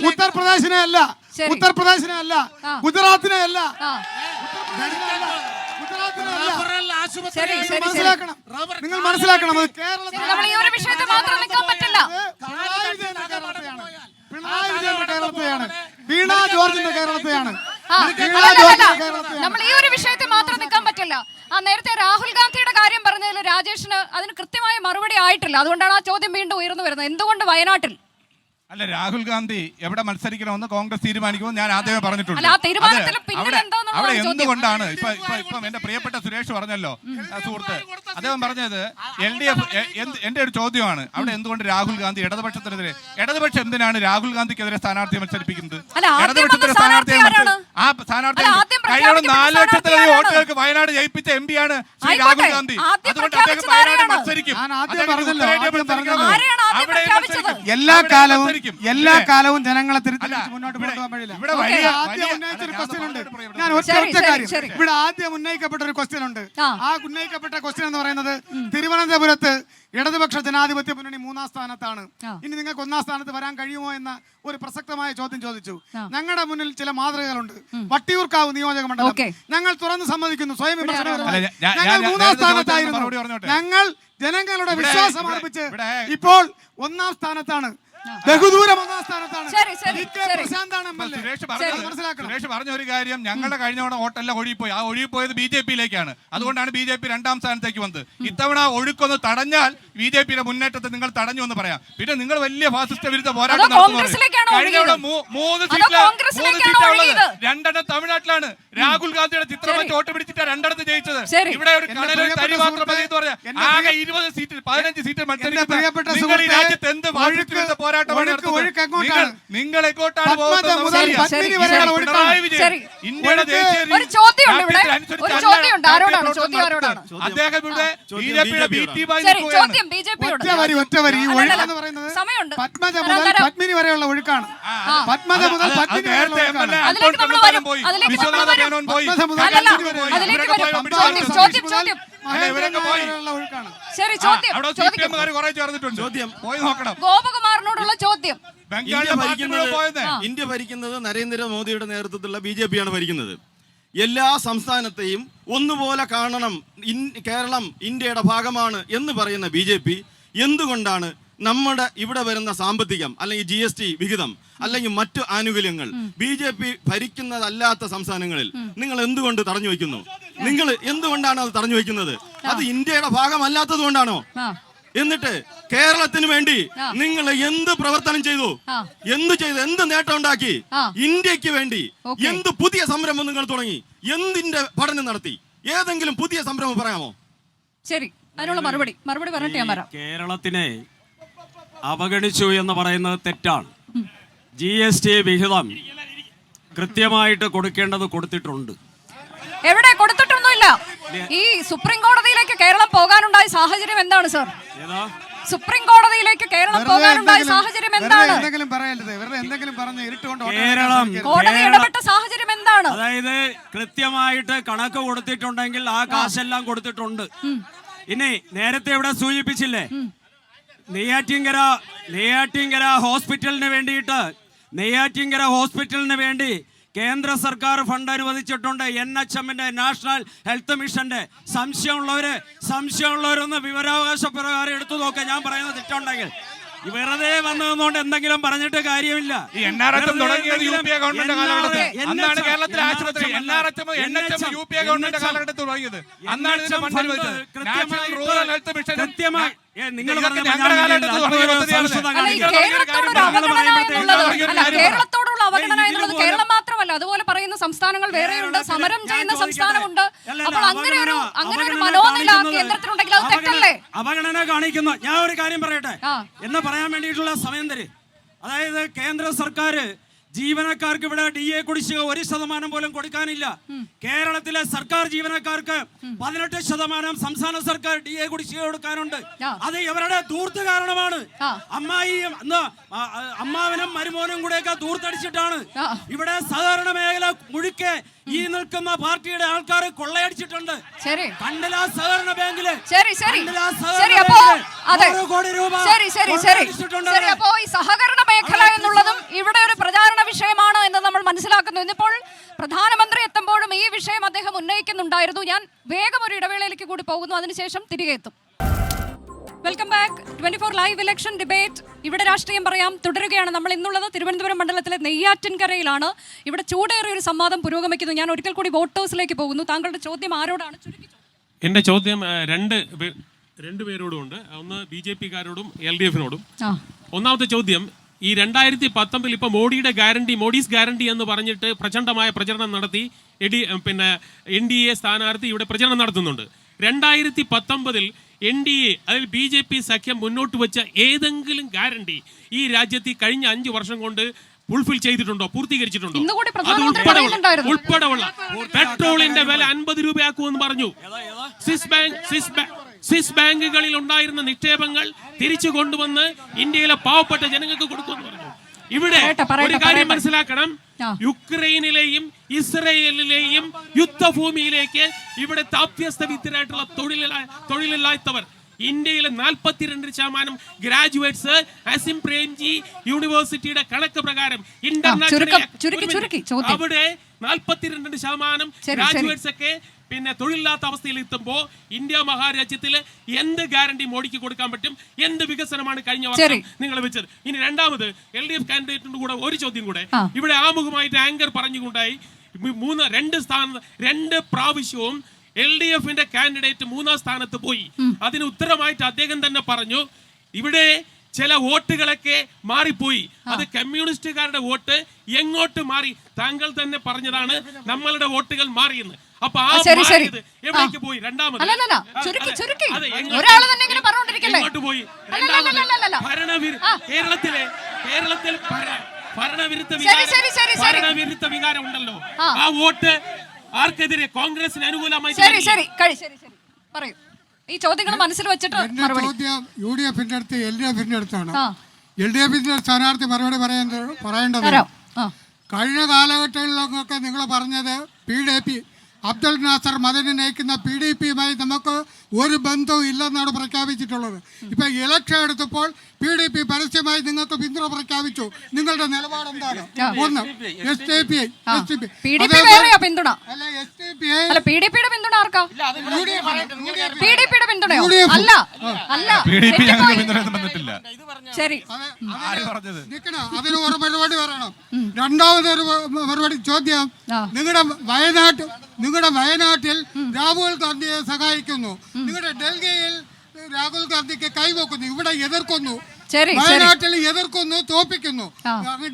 ഉത്തർപ്രദേശിനെ അല്ല, ഗുജറാത്തിനെ അല്ല. നിങ്ങൾ മനസ്സിലാക്കണം, അത് കേരളത്തിൽ പിണറായി വിജയന്റെ കേരളത്തെയാണ്, വീണ ജോർജിന്റെ കേരളത്തെയാണ്. നമ്മൾ ഈ ഒരു വിഷയത്തിൽ മാത്രം നിൽക്കാൻ പറ്റില്ല. മനസ്സിലായില്ല. നേരത്തെ രാഹുൽ ഗാന്ധിയുടെ കാര്യം പറഞ്ഞതിൽ രാജേഷിന് അതിന് കൃത്യമായ മറുപടി ആയിട്ടില്ല. അതുകൊണ്ടാണ് ആ ചോദ്യം വീണ്ടും ഉയർന്നു വരുന്നത്. എന്തുകൊണ്ട് വയനാട്ടിൽ? അല്ല, രാഹുൽ ഗാന്ധി എവിടെ മത്സരിക്കണമെന്ന് കോൺഗ്രസ് തീരുമാനിക്കുമെന്ന് ഞാൻ ആദ്യമേ പറഞ്ഞിട്ടുണ്ട്. അവിടെ എന്തുകൊണ്ടാണ് ഇപ്പം എന്റെ പ്രിയപ്പെട്ട സുരേഷ് പറഞ്ഞല്ലോ, സുഹൃത്ത്, അദ്ദേഹം പറഞ്ഞത് LDF എന്റെ ഒരു ചോദ്യമാണ്, അവിടെ എന്തുകൊണ്ട് രാഹുൽ ഗാന്ധി ഇടതുപക്ഷത്തിനെതിരെ, ഇടതുപക്ഷം എന്തിനാണ് രാഹുൽ ഗാന്ധിക്കെതിരെ സ്ഥാനാർത്ഥിയെ മത്സരിപ്പിക്കുന്നത്? ഇടതുപക്ഷത്തിന്റെ സ്ഥാനാർത്ഥിയെ ആ സ്ഥാനാർത്ഥി കഴിഞ്ഞ 4 ലക്ഷത്തിലധികം വോട്ടുകൾക്ക് വയനാട് ജയിപ്പിച്ച MP ആണ് ശ്രീ രാഹുൽ ഗാന്ധി. അതുകൊണ്ട് അദ്ദേഹം വയനാട് മത്സരിക്കും. എല്ലാ കാലവും ജനങ്ങളെ തിരിച്ചു മുന്നോട്ട് കൊണ്ടുപോകാൻ കഴിയില്ല. ഇവിടെ ആദ്യം ഉന്നയിച്ച ഒരു ക്വസ്റ്റ്യൻ ഉണ്ട്. ഞാൻ ഒറ്റ കാര്യം, ഇവിടെ ആദ്യം ഉന്നയിക്കപ്പെട്ട ഒരു ക്വസ്റ്റ്യൻ ഉണ്ട്. ആ ഉന്നയിക്കപ്പെട്ട ക്വസ്റ്റ്യൻ എന്ന് പറയുന്നത് തിരുവനന്തപുരത്ത് ഇടതുപക്ഷ ജനാധിപത്യ മുന്നണി 3-ാം സ്ഥാനത്താണ്. ഇനി നിങ്ങൾക്ക് 1-ാം സ്ഥാനത്ത് വരാൻ കഴിയുമോ എന്ന ഒരു പ്രസക്തമായ ചോദ്യം ചോദിച്ചു. ഞങ്ങളുടെ മുന്നിൽ ചില മാതൃകകളുണ്ട്. വട്ടിയൂർക്കാവ് നിയോജക മണ്ഡലം ഞങ്ങൾ തുറന്ന് സമ്മതിക്കുന്നു, സ്വയം വിമർശനം. ഞങ്ങൾ 3-ാം സ്ഥാനത്തായിരുന്നു. ഞങ്ങൾ ജനങ്ങളുടെ വിശ്വാസം അർപ്പിച്ച് ഇപ്പോൾ 1-ാം സ്ഥാനത്താണ്. ബഹുദൂരം 1-ാം സ്ഥാനത്താണ്. സുരേഷ് പറഞ്ഞ ഒരു കാര്യം, ഞങ്ങളുടെ കഴിഞ്ഞ തവണ വോട്ടെല്ലാം ഒഴുകിപ്പോയി. ആ ഒഴുകിപ്പോയത് BJP-യിലേക്കാണ്. അതുകൊണ്ടാണ് BJP 2-ാം സ്ഥാനത്തേക്ക് വന്നത്. ഇത്തവണ ഒഴുക്കൊന്ന് തടഞ്ഞാൽ BJP-യുടെ മുന്നേറ്റത്തെ നിങ്ങൾ തടഞ്ഞു എന്ന് പറയാം. പിന്നെ നിങ്ങൾ വലിയ ഫാസിസ്റ്റ് വിരുദ്ധ പോരാട്ടം നടത്തുന്നത്. കഴിഞ്ഞ തവണ 3 സീറ്റുള്ളത് 2 തമിഴ്നാട്ടിലാണ്. രാഹുൽ ഗാന്ധിയുടെ ചിത്രം വെച്ച് വോട്ട് പിടിച്ചിട്ടാണ് 2 ജയിച്ചത്. ഇവിടെ ഒരു കടലൊരു തരി മാത്രം മതി എന്ന് പറഞ്ഞാൽ ആകെ 20 സീറ്റിൽ 15 സീറ്റിൽ മത്സരിക്കുന്ന നിങ്ങൾ ഈ രാജ്യത്ത് എന്ത് ഫാസിസ്റ്റ് വിരുദ്ധ പോരാട്ടമാണ് നടത്തുന്നത്? നിങ്ങൾ എങ്ങോട്ടാണ് പോകുന്നത്? ഇന്ത്യയുടെ ദേശീയ അദ്ദേഹം ഇവിടെ BJP-യുടെ പത്മജ മുതൽ പത്മിനി വരെയുള്ള ഒഴുക്കാണ്. പത്മജ മുതൽ പത്മിനി പോയി, വിശ്വനാഥ മേനോൻ പോയി, ഗോപകുമാറിനോടുള്ള ചോദ്യം. ഇന്ത്യ ഭരിക്കുന്നത് നരേന്ദ്രമോദിയുടെ നേതൃത്വത്തിലുള്ള BJP-യാണ് ഭരിക്കുന്നത്. എല്ലാ സംസ്ഥാനത്തെയും ഒന്നുപോലെ കാണണം, കേരളം ഇന്ത്യയുടെ ഭാഗമാണ് എന്ന് പറയുന്ന BJP എന്തുകൊണ്ടാണ് നമ്മുടെ ഇവിടെ വരുന്ന സാമ്പത്തികം അല്ലെങ്കിൽ GST വിഹിതം അല്ലെങ്കിൽ മറ്റു ആനുകൂല്യങ്ങൾ BJP ഭരിക്കുന്നതല്ലാത്ത സംസ്ഥാനങ്ങളിൽ നിങ്ങൾ എന്തുകൊണ്ട് തടഞ്ഞു വയ്ക്കുന്നു? നിങ്ങൾ എന്തുകൊണ്ടാണ് അത് തടഞ്ഞു വയ്ക്കുന്നത്? അത് ഇന്ത്യയുടെ ഭാഗമല്ലാത്തത് കൊണ്ടാണോ? എന്നിട്ട് കേരളത്തിന് വേണ്ടി നിങ്ങൾ എന്ത് പ്രവർത്തനം ചെയ്തു? എന്ത് നേട്ടം ഉണ്ടാക്കി? ഇന്ത്യക്ക് വേണ്ടി എന്ത് പുതിയ സംരംഭം നിങ്ങൾ തുടങ്ങി? എന്തിന്റെ പഠനം നടത്തി? ഏതെങ്കിലും പുതിയ സംരംഭം പറയാമോ? ശരി, അതിനുള്ള മറുപടി പറഞ്ഞിട്ട് ഞാൻ വരാം. കേരളത്തിനെ അവഗണിച്ചു എന്ന് പറയുന്നത് തെറ്റാണ്. GST വിഹിതം കൃത്യമായിട്ട് കൊടുക്കേണ്ടത് കൊടുത്തിട്ടുണ്ട്. എവിടെ കൊടുത്തിട്ടൊന്നുമില്ല. ഈ സുപ്രീം കോടതിയിലേക്ക് കേരളം പോകാനുണ്ടായ സാഹചര്യം എന്താണ് സർ? സുപ്രീം കോടതിയിലേക്ക് കേരളം പോകാനുണ്ടായ സാഹചര്യം എന്താണ്? കോടതി ഇടപെട്ട സാഹചര്യം എന്താണ്? അതായത് കൃത്യമായിട്ട് കണക്ക് കൊടുത്തിട്ടുണ്ടെങ്കിൽ ആ കാശെല്ലാം കൊടുത്തിട്ടുണ്ട്. ഇനി നേരത്തെ ഇവിടെ സൂചിപ്പിച്ചില്ലേ, നെയ്യാറ്റിങ്കര ഹോസ്പിറ്റലിന് വേണ്ടി കേന്ദ്ര സർക്കാർ ഫണ്ട് അനുവദിച്ചിട്ടുണ്ട്. NHM-ന്റെ നാഷണൽ ഹെൽത്ത് മിഷന്റെ. സംശയമുള്ളവരൊന്ന് വിവരാവകാശ പ്രകാരം എടുത്തു നോക്കാം. ഞാൻ പറയുന്നത് തെറ്റുണ്ടെങ്കിൽ വെറുതെ വന്നതുകൊണ്ട് എന്തെങ്കിലും പറഞ്ഞിട്ട് കാര്യമില്ല. കേരളത്തിലെ ആശുപത്രി കൃത്യമായി നിങ്ങൾ കേരളത്തോടുള്ള അവഗണന എന്നുള്ളത് കേരളം മാത്രമല്ല, അതുപോലെ പറയുന്ന സംസ്ഥാനങ്ങൾ വേറെയുണ്ട്, സമരം ചെയ്യുന്ന സംസ്ഥാനമുണ്ട്. അപ്പോൾ അങ്ങനെ ഒരു മനോനില കേന്ദ്രത്തിലുണ്ടെങ്കിൽ അത് തെറ്റല്ലേ? അവഗണന കാണിക്കുന്നു. ഞാൻ ഒരു കാര്യം പറയട്ടെ എന്ന് പറയാൻ വേണ്ടിയിട്ടുള്ള സമയം തരും. അതായത് കേന്ദ്ര സർക്കാർ ജീവനക്കാർക്ക് ഇവിടെ DA കുടിശ്ശിക 1% പോലും കൊടുക്കാനില്ല. കേരളത്തിലെ സർക്കാർ ജീവനക്കാർക്ക് 18% സംസ്ഥാന സർക്കാർ DA കുടിശ്ശിക കൊടുക്കാനുണ്ട്. അത് ഇവരുടെ ധൂർത്ത് കാരണമാണ്. അമ്മാവനും മരുമോനും കൂടെയൊക്കെ ധൂർത്തടിച്ചിട്ടാണ് ഇവിടെ സഹകരണ മേഖല മുഴുക്കെ ഈ നിൽക്കുന്ന പാർട്ടിയുടെ ആൾക്കാർ കൊള്ളയടിച്ചിട്ടുണ്ട്. കണ്ടല സഹകരണ ബാങ്കില് കോടി രൂപ. അപ്പോ ഈ സഹകരണ മേഖല എന്നുള്ളതും ഇവിടെ ഒരു പ്രചാരണ വിഷയമാണ് എന്ന് നമ്മൾ മനസ്സിലാക്കുന്നു. ഇന്നിപ്പോൾ പ്രധാനമന്ത്രി എത്തുമ്പോഴും ഈ വിഷയം അദ്ദേഹം ഉന്നയിക്കുന്നുണ്ടായിരുന്നു. ഞാൻ വേഗം ഒരു ഇടവേളയിലേക്ക് കൂടി പോകുന്നു, അതിനുശേഷം തിരികെ എത്തും. Welcome back 24 live election debate. ഇവിടെ രാഷ്ട്രീയം പറയാം തുടരുകയാണ്. നമ്മൾ ഇന്നുള്ളത് തിരുവനന്തപുരം മണ്ഡലത്തിലെ നെയ്യാറ്റിൻകരയിലാണ്. ഇവിടെ ചൂടേറിയ ഒരു സംവാദം പുരോഗമിക്കുന്നു. ഞാൻ ഒരിക്കൽ കൂടി വോട്ടേഴ്സിലേക്ക് പോകുന്നു. താങ്കളുടെ ചോദ്യം ആരോടാണ്? എൻ്റെ ചോദ്യം രണ്ട് പേരോടും ഉണ്ട്. ഒന്ന് BJP-കാരോടും LDF-നോടും. ഒന്നാമത്തെ ചോദ്യം, ഈ 2019 ഇപ്പോൾ മോഡീസ് ഗ്യാരണ്ടി എന്ന് പറഞ്ഞിട്ട് പ്രചണ്ഡമായ പ്രചരണം നടത്തി NDA സ്ഥാനാർത്ഥി ഇവിടെ പ്രചരണം നടത്തുന്നുണ്ട്. 2019 NDA അതിൽ BJP സഖ്യം മുന്നോട്ട് വെച്ച ഏതെങ്കിലും ഗ്യാരണ്ടി ഈ രാജ്യത്ത് കഴിഞ്ഞ 5 വർഷം കൊണ്ട് ഫുൾഫിൽ ചെയ്തിട്ടുണ്ടോ, പൂർത്തീകരിച്ചിട്ടുണ്ടോ? അത് ഉൾപ്പെടെയുള്ള പെട്രോളിന്റെ വില 50 രൂപയാക്കുമെന്ന് പറഞ്ഞു. സ്വിസ് ബാങ്കുകളിൽ ഉണ്ടായിരുന്ന നിക്ഷേപങ്ങൾ തിരിച്ചു കൊണ്ടുവന്ന് ഇന്ത്യയിലെ പാവപ്പെട്ട ജനങ്ങൾക്ക് കൊടുക്കുമെന്ന് പറഞ്ഞു. ഇവിടെ ഒരു കാര്യം മനസ്സിലാക്കണം, യുക്രൈനിലെയും ഇസ്രയേലിലെയും യുദ്ധഭൂമിയിലേക്ക് ഇവിടെ അഭ്യസ്ത വിദ്യരായിട്ടുള്ള തൊഴിലില്ലാത്തവർ ഇന്ത്യയിലെ 42% ഗ്രാജുവേറ്റ്സ് അസിം പ്രേംജി യൂണിവേഴ്സിറ്റിയുടെ കണക്ക് പ്രകാരം അവിടെ 42% ഗ്രാജുവേറ്റ്സ് ഒക്കെ തൊഴിലില്ലാത്ത അവസ്ഥയിൽ എത്തുമ്പോൾ ഇന്ത്യ മഹാരാജ്യത്തില് എന്ത് ഗ്യാരണ്ടി മോഡിക്ക് കൊടുക്കാൻ പറ്റും? എന്ത് വികസനമാണ് കഴിഞ്ഞ വർഷം നിങ്ങൾ വെച്ചത്? ഇനി രണ്ടാമത് LDF കാൻഡിഡേറ്റിന്റെ കൂടെ ഒരു ചോദ്യം കൂടെ. ഇവിടെ ആമുഖമായിട്ട് ആങ്കർ പറഞ്ഞുകൊണ്ടായി 2 പ്രാവശ്യവും LDF-ന്റെ കാൻഡിഡേറ്റ് 3ാം സ്ഥാനത്ത് പോയി. അതിന് ഉത്തരമായിട്ട് അദ്ദേഹം തന്നെ പറഞ്ഞു, ഇവിടെ ചില വോട്ടുകളൊക്കെ മാറിപ്പോയി. അത് കമ്മ്യൂണിസ്റ്റുകാരുടെ വോട്ട് എങ്ങോട്ട് മാറി? താങ്കൾ തന്നെ പറഞ്ഞതാണ് നമ്മളുടെ വോട്ടുകൾ മാറിയെന്ന്. അപ്പൊ ആ എവിടേക്ക് പോയി? രണ്ടാമത് എങ്ങോട്ട് പോയി? കേരളത്തിൽ ഭരണവിരുദ്ധ വികാരം ഉണ്ടല്ലോ. ആ വോട്ട് ആർക്കെതിരെ? കോൺഗ്രസിന് അനുകൂലമായി. പറയൂ, ഈ ചോദ്യങ്ങൾ മനസ്സിൽ വെച്ചിട്ട് ചോദ്യം UDF-ന്റെ അടുത്ത് LDF-ന്റെ അടുത്താണ്. LDF-ന്റെ സ്ഥാനാർത്ഥി മറുപടി പറയേണ്ടത്. കഴിഞ്ഞ കാലഘട്ടങ്ങളിലൊക്കെ നിങ്ങൾ പറഞ്ഞത് PDP അബ്ദുൽ നാസർ മദനി നയിക്കുന്ന PDP-യുമായി നമുക്ക് ഒരു ബന്ധവും ഇല്ലെന്നാണ് പ്രഖ്യാപിച്ചിട്ടുള്ളത്. ഇപ്പൊ ഇലക്ഷൻ എടുത്തപ്പോൾ PDP പരസ്യമായി നിങ്ങൾക്ക് പിന്തുണ പ്രഖ്യാപിച്ചു. നിങ്ങളുടെ നിലപാട് എന്താണ്? ഒന്ന് SDPI അതിന് ഒരു മറുപടി പറയണം. രണ്ടാമതൊരു മറുപടി ചോദ്യം, നിങ്ങളുടെ വയനാട്ടിൽ രാഹുൽ ഗാന്ധിയെ സഹായിക്കുന്നു, നിങ്ങളുടെ ഡൽഹിയിൽ രാഹുൽ ഗാന്ധിക്ക് കൈവെക്കുന്നു, ഇവിടെ എതിർക്കുന്നു, വയനാട്ടിൽ എതിർക്കുന്നു, തോപ്പിക്കുന്നു,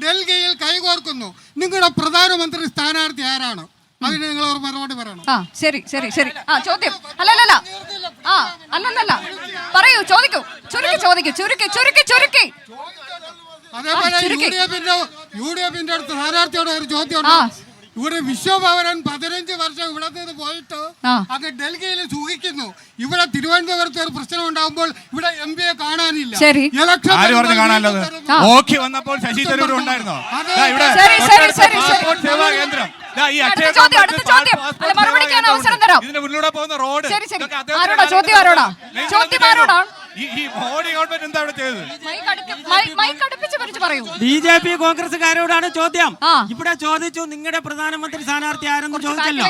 ഡൽഹിയിൽ കൈകോർക്കുന്നു. നിങ്ങളുടെ പ്രധാനമന്ത്രി സ്ഥാനാർത്ഥി ആരാണ്? അതിന് നിങ്ങൾ ഒരു മറുപടി പറയണം. ശരി ശരി ശരി. ചോദ്യം അല്ലല്ല പറയൂ, ചോദിക്കൂ, ചുരുക്കി. അതേപോലെ UDF-ന്റെ അടുത്ത് സ്ഥാനാർത്ഥിയോട് ഒരു ചോദ്യമുണ്ട്. ഇവിടെ വിശ്വഭവൻ 15 വർഷം ഇവിടെ നിന്ന് പോയിട്ട് അങ്ങ് ഡൽഹിയിൽ സൂഹിക്കുന്നു. ഇവിടെ തിരുവനന്തപുരത്ത് ഒരു പ്രശ്നം ഉണ്ടാകുമ്പോൾ ഇവിടെ MP-യെ കാണാനില്ല. വന്നപ്പോൾ ശശി തരൂർ ഉണ്ടായിരുന്നോ? ഇതിന്റെ മുന്നിലൂടെ പോകുന്ന റോഡ് BJP കോൺഗ്രസ്സുകാരോടാണ് ചോദ്യം. ഇവിടെ ചോദിച്ചു നിങ്ങളുടെ പ്രധാനമന്ത്രി സ്ഥാനാർത്ഥി ആരെന്ന് ചോദിച്ചല്ലോ.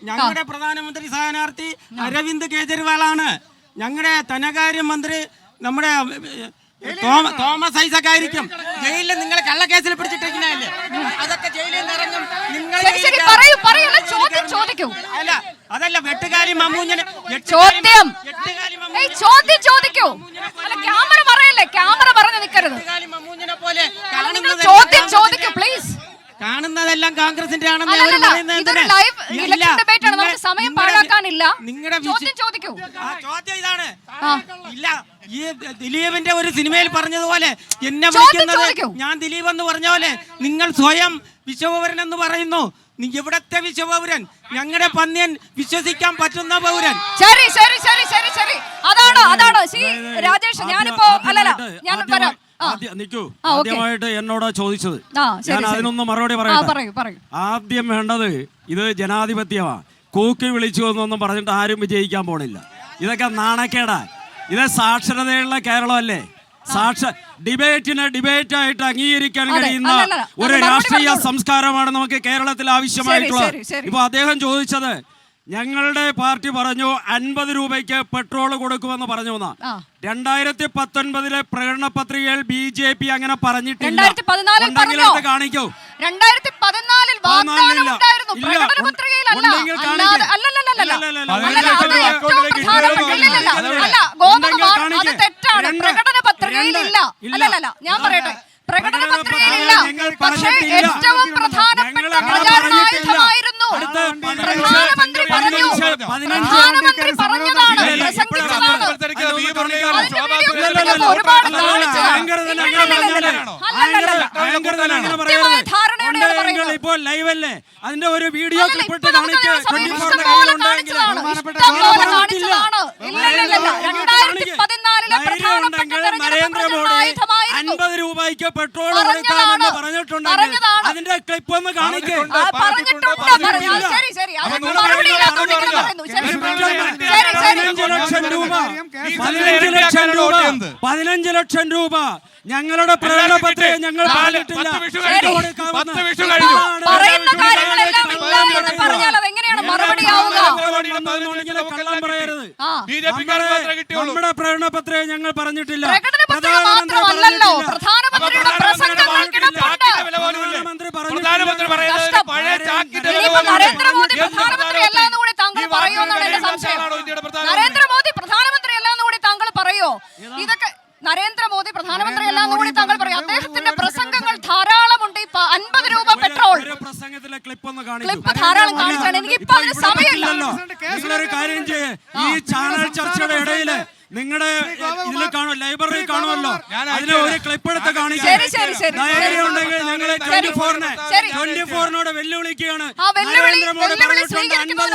ഞങ്ങളുടെ പ്രധാനമന്ത്രി സ്ഥാനാർത്ഥി അരവിന്ദ് കെജ്രിവാളാണ്. ഞങ്ങളുടെ ധനകാര്യമന്ത്രി നമ്മുടെ തോമസ് ഐസക് ആയിരിക്കും. ജയിലിൽ നിങ്ങളെ കള്ളക്കേസിൽ പിടിച്ചിട്ടിരിക്കുന്നതല്ലേ, അതൊക്കെ ജയിലിൽ നിറഞ്ഞും അല്ല അതല്ല വെട്ടുകാരി മമ്മൂഞ്ഞിനെ പോലെ കാണുന്നതെല്ലാം കോൺഗ്രസിന്റെ ആണെന്ന് നിങ്ങളുടെ ചോദ്യം ഇതാണ്. ഇല്ല, ഈ ദിലീപിന്റെ ഒരു സിനിമയിൽ പറഞ്ഞതുപോലെ എന്നെ വിളിക്കുന്നത് ഞാൻ ദിലീപ് എന്ന് പറഞ്ഞ പോലെ നിങ്ങൾ സ്വയം വിശ്വപൗരൻ എന്ന് പറയുന്നു. ഇവിടത്തെ വിശ്വപൗരൻ, ഞങ്ങളുടെ പന്ന്യൻ വിശ്വസിക്കാൻ പറ്റുന്ന പൗരൻ. ശരി ശരി ശരി ശരി ശരി അതാണ് രാജേഷ്. ഞാനിപ്പോ ഞാൻ പറയാം. ആദ്യമായിട്ട് എന്നോട് ചോദിച്ചത് ഞാൻ അതിനൊന്നും മറുപടി പറയാം. ആദ്യം വേണ്ടത് ഇത് ജനാധിപത്യമാണ്. കൂക്കി വിളിച്ചു എന്നൊന്നും പറഞ്ഞിട്ട് ആരും വിജയിക്കാൻ പോണില്ല. ഇതൊക്കെ നാണക്കേടാ. ഇത് സാക്ഷരതയുള്ള കേരളമല്ലേ? ഡിബേറ്റായിട്ട് അംഗീകരിക്കാൻ കഴിയുന്ന ഒരു രാഷ്ട്രീയ സംസ്കാരമാണ് നമുക്ക് കേരളത്തിൽ ആവശ്യമായിട്ടുള്ളത്. ഇപ്പൊ അദ്ദേഹം ചോദിച്ചത് ഞങ്ങളുടെ പാർട്ടി പറഞ്ഞു 50 രൂപയ്ക്ക് പെട്രോൾ കൊടുക്കുമെന്ന് പറഞ്ഞു എന്നാ. 2019 പ്രകടന പത്രികയിൽ BJP അങ്ങനെ പറഞ്ഞിട്ടില്ല. 2014 പറഞ്ഞോ? കാണിക്കൂ. 2014 വാഗ്ദാനം ഉണ്ടായിരുന്നു. പ്രകടന പത്രികയിലല്ല. അല്ല ഗോപകുമാർ, അത് തെറ്റാണ്. പ്രകടന പത്രികയിലില്ല. അല്ലല്ല, ഞാൻ പറയട്ടെ, പ്രകടന പത്രികയിലില്ല. പക്ഷേ ഏറ്റവും പ്രധാനപ്പെട്ട പ്രചാരണായുധമായിരുന്നു. പ്രധാനമന്ത്രി പറഞ്ഞു, പ്രധാനമന്ത്രി പറഞ്ഞതാണ്, പ്രസംഗിച്ചതാണ്. ഒരുപാട് ഇപ്പോൾ ലൈവല്ലേ, അതിന്റെ ഒരു വീഡിയോ ക്ലിപ്പ് കാണിച്ചതാണ്. 2014 നരേന്ദ്രമോദി 50 രൂപയ്ക്ക് പെട്രോൾ കൊടുക്കാമെന്ന് പറഞ്ഞിട്ടുണ്ടെങ്കിൽ അതിന്റെ ക്ലിപ്പ് ഒന്ന് കാണിക്കേ. 15 ലക്ഷം രൂപ ഞങ്ങളുടെ പ്രകടന പത്രിക ഞങ്ങൾ പറഞ്ഞിട്ടില്ല. പറയുന്ന കാര്യങ്ങളെല്ലാം ഇല്ല എന്ന് പറഞ്ഞാൽ അതെങ്ങനെയാണ് മറുപടി ആവുക? കള്ളം പറയരുത്. നമ്മുടെ പ്രകടന പത്രിക ഞങ്ങൾ പറഞ്ഞിട്ടില്ല. പ്രകടന പത്രിക മാത്രമല്ലല്ലോ, പ്രധാനമന്ത്രിയുടെ പ്രസംഗം കേൾക്കണമുണ്ട്. ഇനിയിപ്പോ നരേന്ദ്രമോദി പ്രധാനമന്ത്രി അല്ല എന്ന് കൂടി താങ്കൾ പറയുമെന്നാണ് എന്റെ സംശയം. നരേന്ദ്രമോദി പ്രധാനമന്ത്രി അല്ല എന്ന് കൂടി താങ്കൾ പറയോ? ഇതൊക്കെ നരേന്ദ്രമോദി പ്രധാനമന്ത്രി അല്ല എന്ന് കൂടി താങ്കൾ പറയും. അദ്ദേഹത്തിന്റെ പ്രസംഗങ്ങൾ ധാരാളമുണ്ട്. 50 രൂപ പെട്രോൾ പ്രസംഗത്തിലെ ക്ലിപ്പ് ധാരാളം കാണിച്ചാണ്. എനിക്കിപ്പോ അതിന് സമയമില്ല. നിങ്ങളൊരു കാര്യം ചെയ്യേ, ഈ ചാനൽ ചർച്ചയുടെ ഇടയില് നിങ്ങളുടെ ഇതിൽ കാണും, ലൈബ്രറി കാണുമല്ലോ, അതിന് ഒരു ക്ലിപ്പ് എടുത്ത് കാണിക്കും. ഉണ്ടെങ്കിൽ ഞങ്ങൾ 24-നോട് വെല്ലുവിളിക്കുകയാണ്. നരേന്ദ്രമോദി പറഞ്ഞിട്ടുണ്ട് 50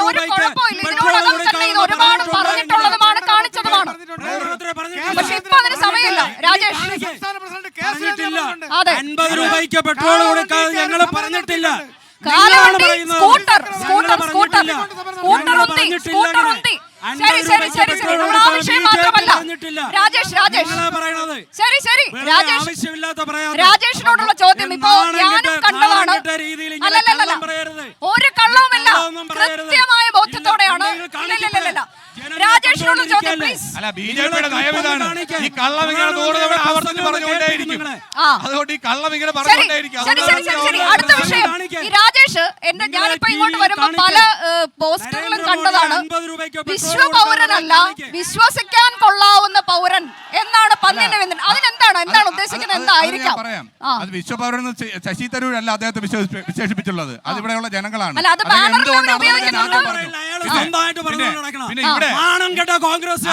രൂപയ്ക്ക് ഒരുപാട് പറഞ്ഞിട്ടുള്ളതുമാണ്, കാണിച്ചതുമാണ്. പക്ഷെ ഇപ്പൊ അതിന് സമയമില്ല. രാജേഷ്, പറഞ്ഞിട്ടില്ല. 50 രൂപയ്ക്ക് പെട്രോൾ കൊടുക്കാതെ ഞങ്ങൾ പറഞ്ഞിട്ടില്ല. കാലവണ്ടി, സ്കൂട്ടർ ഉന്തി. ശരി, നമ്മൾ ആ വിഷയം മാത്രമല്ല. രാജേഷ്, ശരി, രാജേഷിനോടുള്ള ചോദ്യം ഇപ്പോ ഞാനും കണ്ടതാണ്. അല്ലല്ല, ഒരു കള്ളവുമില്ല, കൃത്യമായ ബോധ്യത്തോടെയാണ്. ഇല്ല, രാജേഷിനോടുള്ള ചോദ്യം പ്ലീസ്. അല്ല, ബിജെപിയുടെ നയം ഇതാണ്. ഈ കള്ളം ഇങ്ങനെ 100 തവണ ആവർത്തിച്ച് പറഞ്ഞുകൊണ്ടേയിരിക്കും. അതുകൊണ്ട് ഈ കള്ളം ഇങ്ങനെ പറഞ്ഞുകൊണ്ടേയിരിക്കും. ശരി, അടുത്ത വിഷയം. ഈ രാജേഷ്, ഞാനിപ്പോ ഇങ്ങോട്ട് വരുമ്പോ പല പോസ്റ്ററുകളും കണ്ടതാണ്. വിശ്വപൗരനല്ല, വിശ്വസിക്കാൻ കൊള്ളാവുന്ന പൗരൻ എന്നാണ് പന്ന്യനവേന്ദ്രൻ. എന്താണ് ഉദ്ദേശിക്കുന്നത്? എന്തായിരിക്കാം? പറയാം. അത് വിശ്വപൗരൻ ശശി തരൂർ അല്ല അദ്ദേഹത്തെ വിശേഷിപ്പിച്ചുള്ളത്, അത് ഇവിടെയുള്ള ജനങ്ങളാണ്. അല്ല, അത് ബാനറിൽ ഉപയോഗിക്കുന്നുണ്ട്. പിന്നെ ഇവിടെ കോൺഗ്രസ്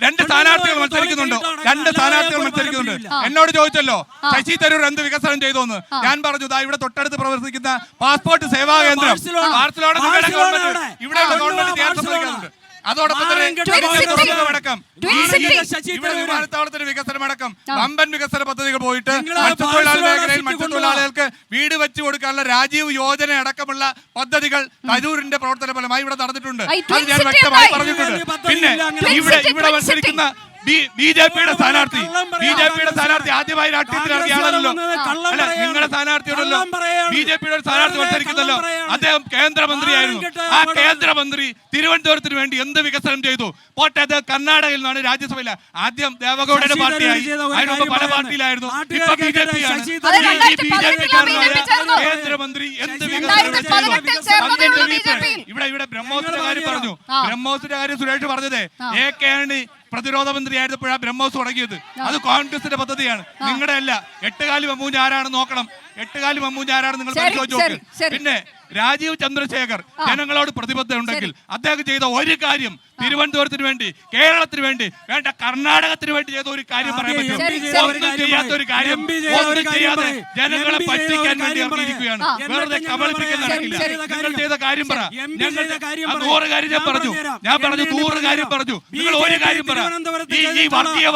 രണ്ട് സ്ഥാനാർത്ഥികൾ മത്സരിക്കുന്നുണ്ട്. എന്നോട് ചോദിച്ചല്ലോ ശശി തരൂർ എന്ത് വികസനം ചെയ്തോന്ന്. ഞാൻ പറഞ്ഞു, ഇവിടെ തൊട്ടടുത്ത് പ്രവർത്തിക്കുന്ന പാസ്പോർട്ട് സേവാ കേന്ദ്രം ഇവിടെ ഗവൺമെന്റ് അതോടൊപ്പം തന്നെ വിമാനത്താവളത്തിന്റെ വികസനമടക്കം വമ്പൻ വികസന പദ്ധതികൾ പോയിട്ട് മത്സ്യത്തൊഴിലാളി മേഖലയിൽ മത്സ്യത്തൊഴിലാളികൾക്ക് വീട് വെച്ചു കൊടുക്കാനുള്ള രാജീവ് യോജന അടക്കമുള്ള പദ്ധതികൾ തരൂരിന്റെ പ്രവർത്തന ഫലമായി ഇവിടെ നടന്നിട്ടുണ്ട്. അത് ഞാൻ വ്യക്തമായി പറഞ്ഞിട്ടുണ്ട്. പിന്നെ ഇവിടെ മത്സരിക്കുന്ന ബിജെപിയുടെ സ്ഥാനാർത്ഥി ആദ്യമായി രാഷ്ട്രീയത്തിൽ ഇറങ്ങിയ ആളല്ലോ. അല്ല, നിങ്ങളുടെ സ്ഥാനാർത്ഥിയോടല്ലോ ബിജെപിയുടെ ഒരു സ്ഥാനാർത്ഥി മത്സരിക്കുന്നല്ലോ. അദ്ദേഹം കേന്ദ്രമന്ത്രിയായിരുന്നു. ആ കേന്ദ്രമന്ത്രി തിരുവനന്തപുരത്തിന് വേണ്ടി എന്ത് വികസനം ചെയ്തു? പോട്ടെ, അത് കർണാടകയിൽ നിന്നാണ് രാജ്യസഭയില. ആദ്യം ദേവഗൌഡയുടെ പാർട്ടിയായി, അതിനുമ്പ് പല പാർട്ടിയിലായിരുന്നു. ഇപ്പൊ ബിജെപിയാണ്. കേന്ദ്രമന്ത്രി എന്ത് വികസനം ഇവിടെ ബ്രഹ്മോസിന്റെ കാര്യം പറഞ്ഞു. ബ്രഹ്മോസിന്റെ കാര്യം സുരേഷ് പറഞ്ഞത് AK പ്രതിരോധ മന്ത്രി ആയിരുന്നപ്പോഴാണ് ബ്രഹ്മോസ് തുടങ്ങിയത്. അത് കോൺഗ്രസിന്റെ പദ്ധതിയാണ്, നിങ്ങളുടെ അല്ല. 8 കാലി മമ്മൂഞ്ഞ ആരാണെന്ന് നോക്കണം. 8 കാലി മമ്മൂഞ്ഞ ആരാണെന്ന് നിങ്ങൾ പരിശോധിച്ച് നോക്ക്. പിന്നെ രാജീവ് ചന്ദ്രശേഖർ ജനങ്ങളോട് പ്രതിബദ്ധത ഉണ്ടെങ്കിൽ അദ്ദേഹം ചെയ്ത ഒരു കാര്യം തിരുവനന്തപുരത്തിന് വേണ്ടി, കേരളത്തിന് വേണ്ടി, വേണ്ട കർണാടകത്തിന് വേണ്ടി ചെയ്ത ഒരു കാര്യം പറയാൻ പറ്റും. ചെയ്യാത്ത ഒരു കാര്യം ചെയ്യാതെ ജനങ്ങളെ പറ്റിക്കാൻ വേണ്ടി ഇറങ്ങിയിരിക്കുകയാണ്. വെറുതെ കബളിപ്പിക്കാൻ നടക്കില്ല. നിങ്ങൾ ചെയ്ത കാര്യം പറ. 100 കാര്യം ഞാൻ പറഞ്ഞു 100 കാര്യം പറഞ്ഞു. നിങ്ങൾ ഒരു കാര്യം പറ. ഈ വർഗീയ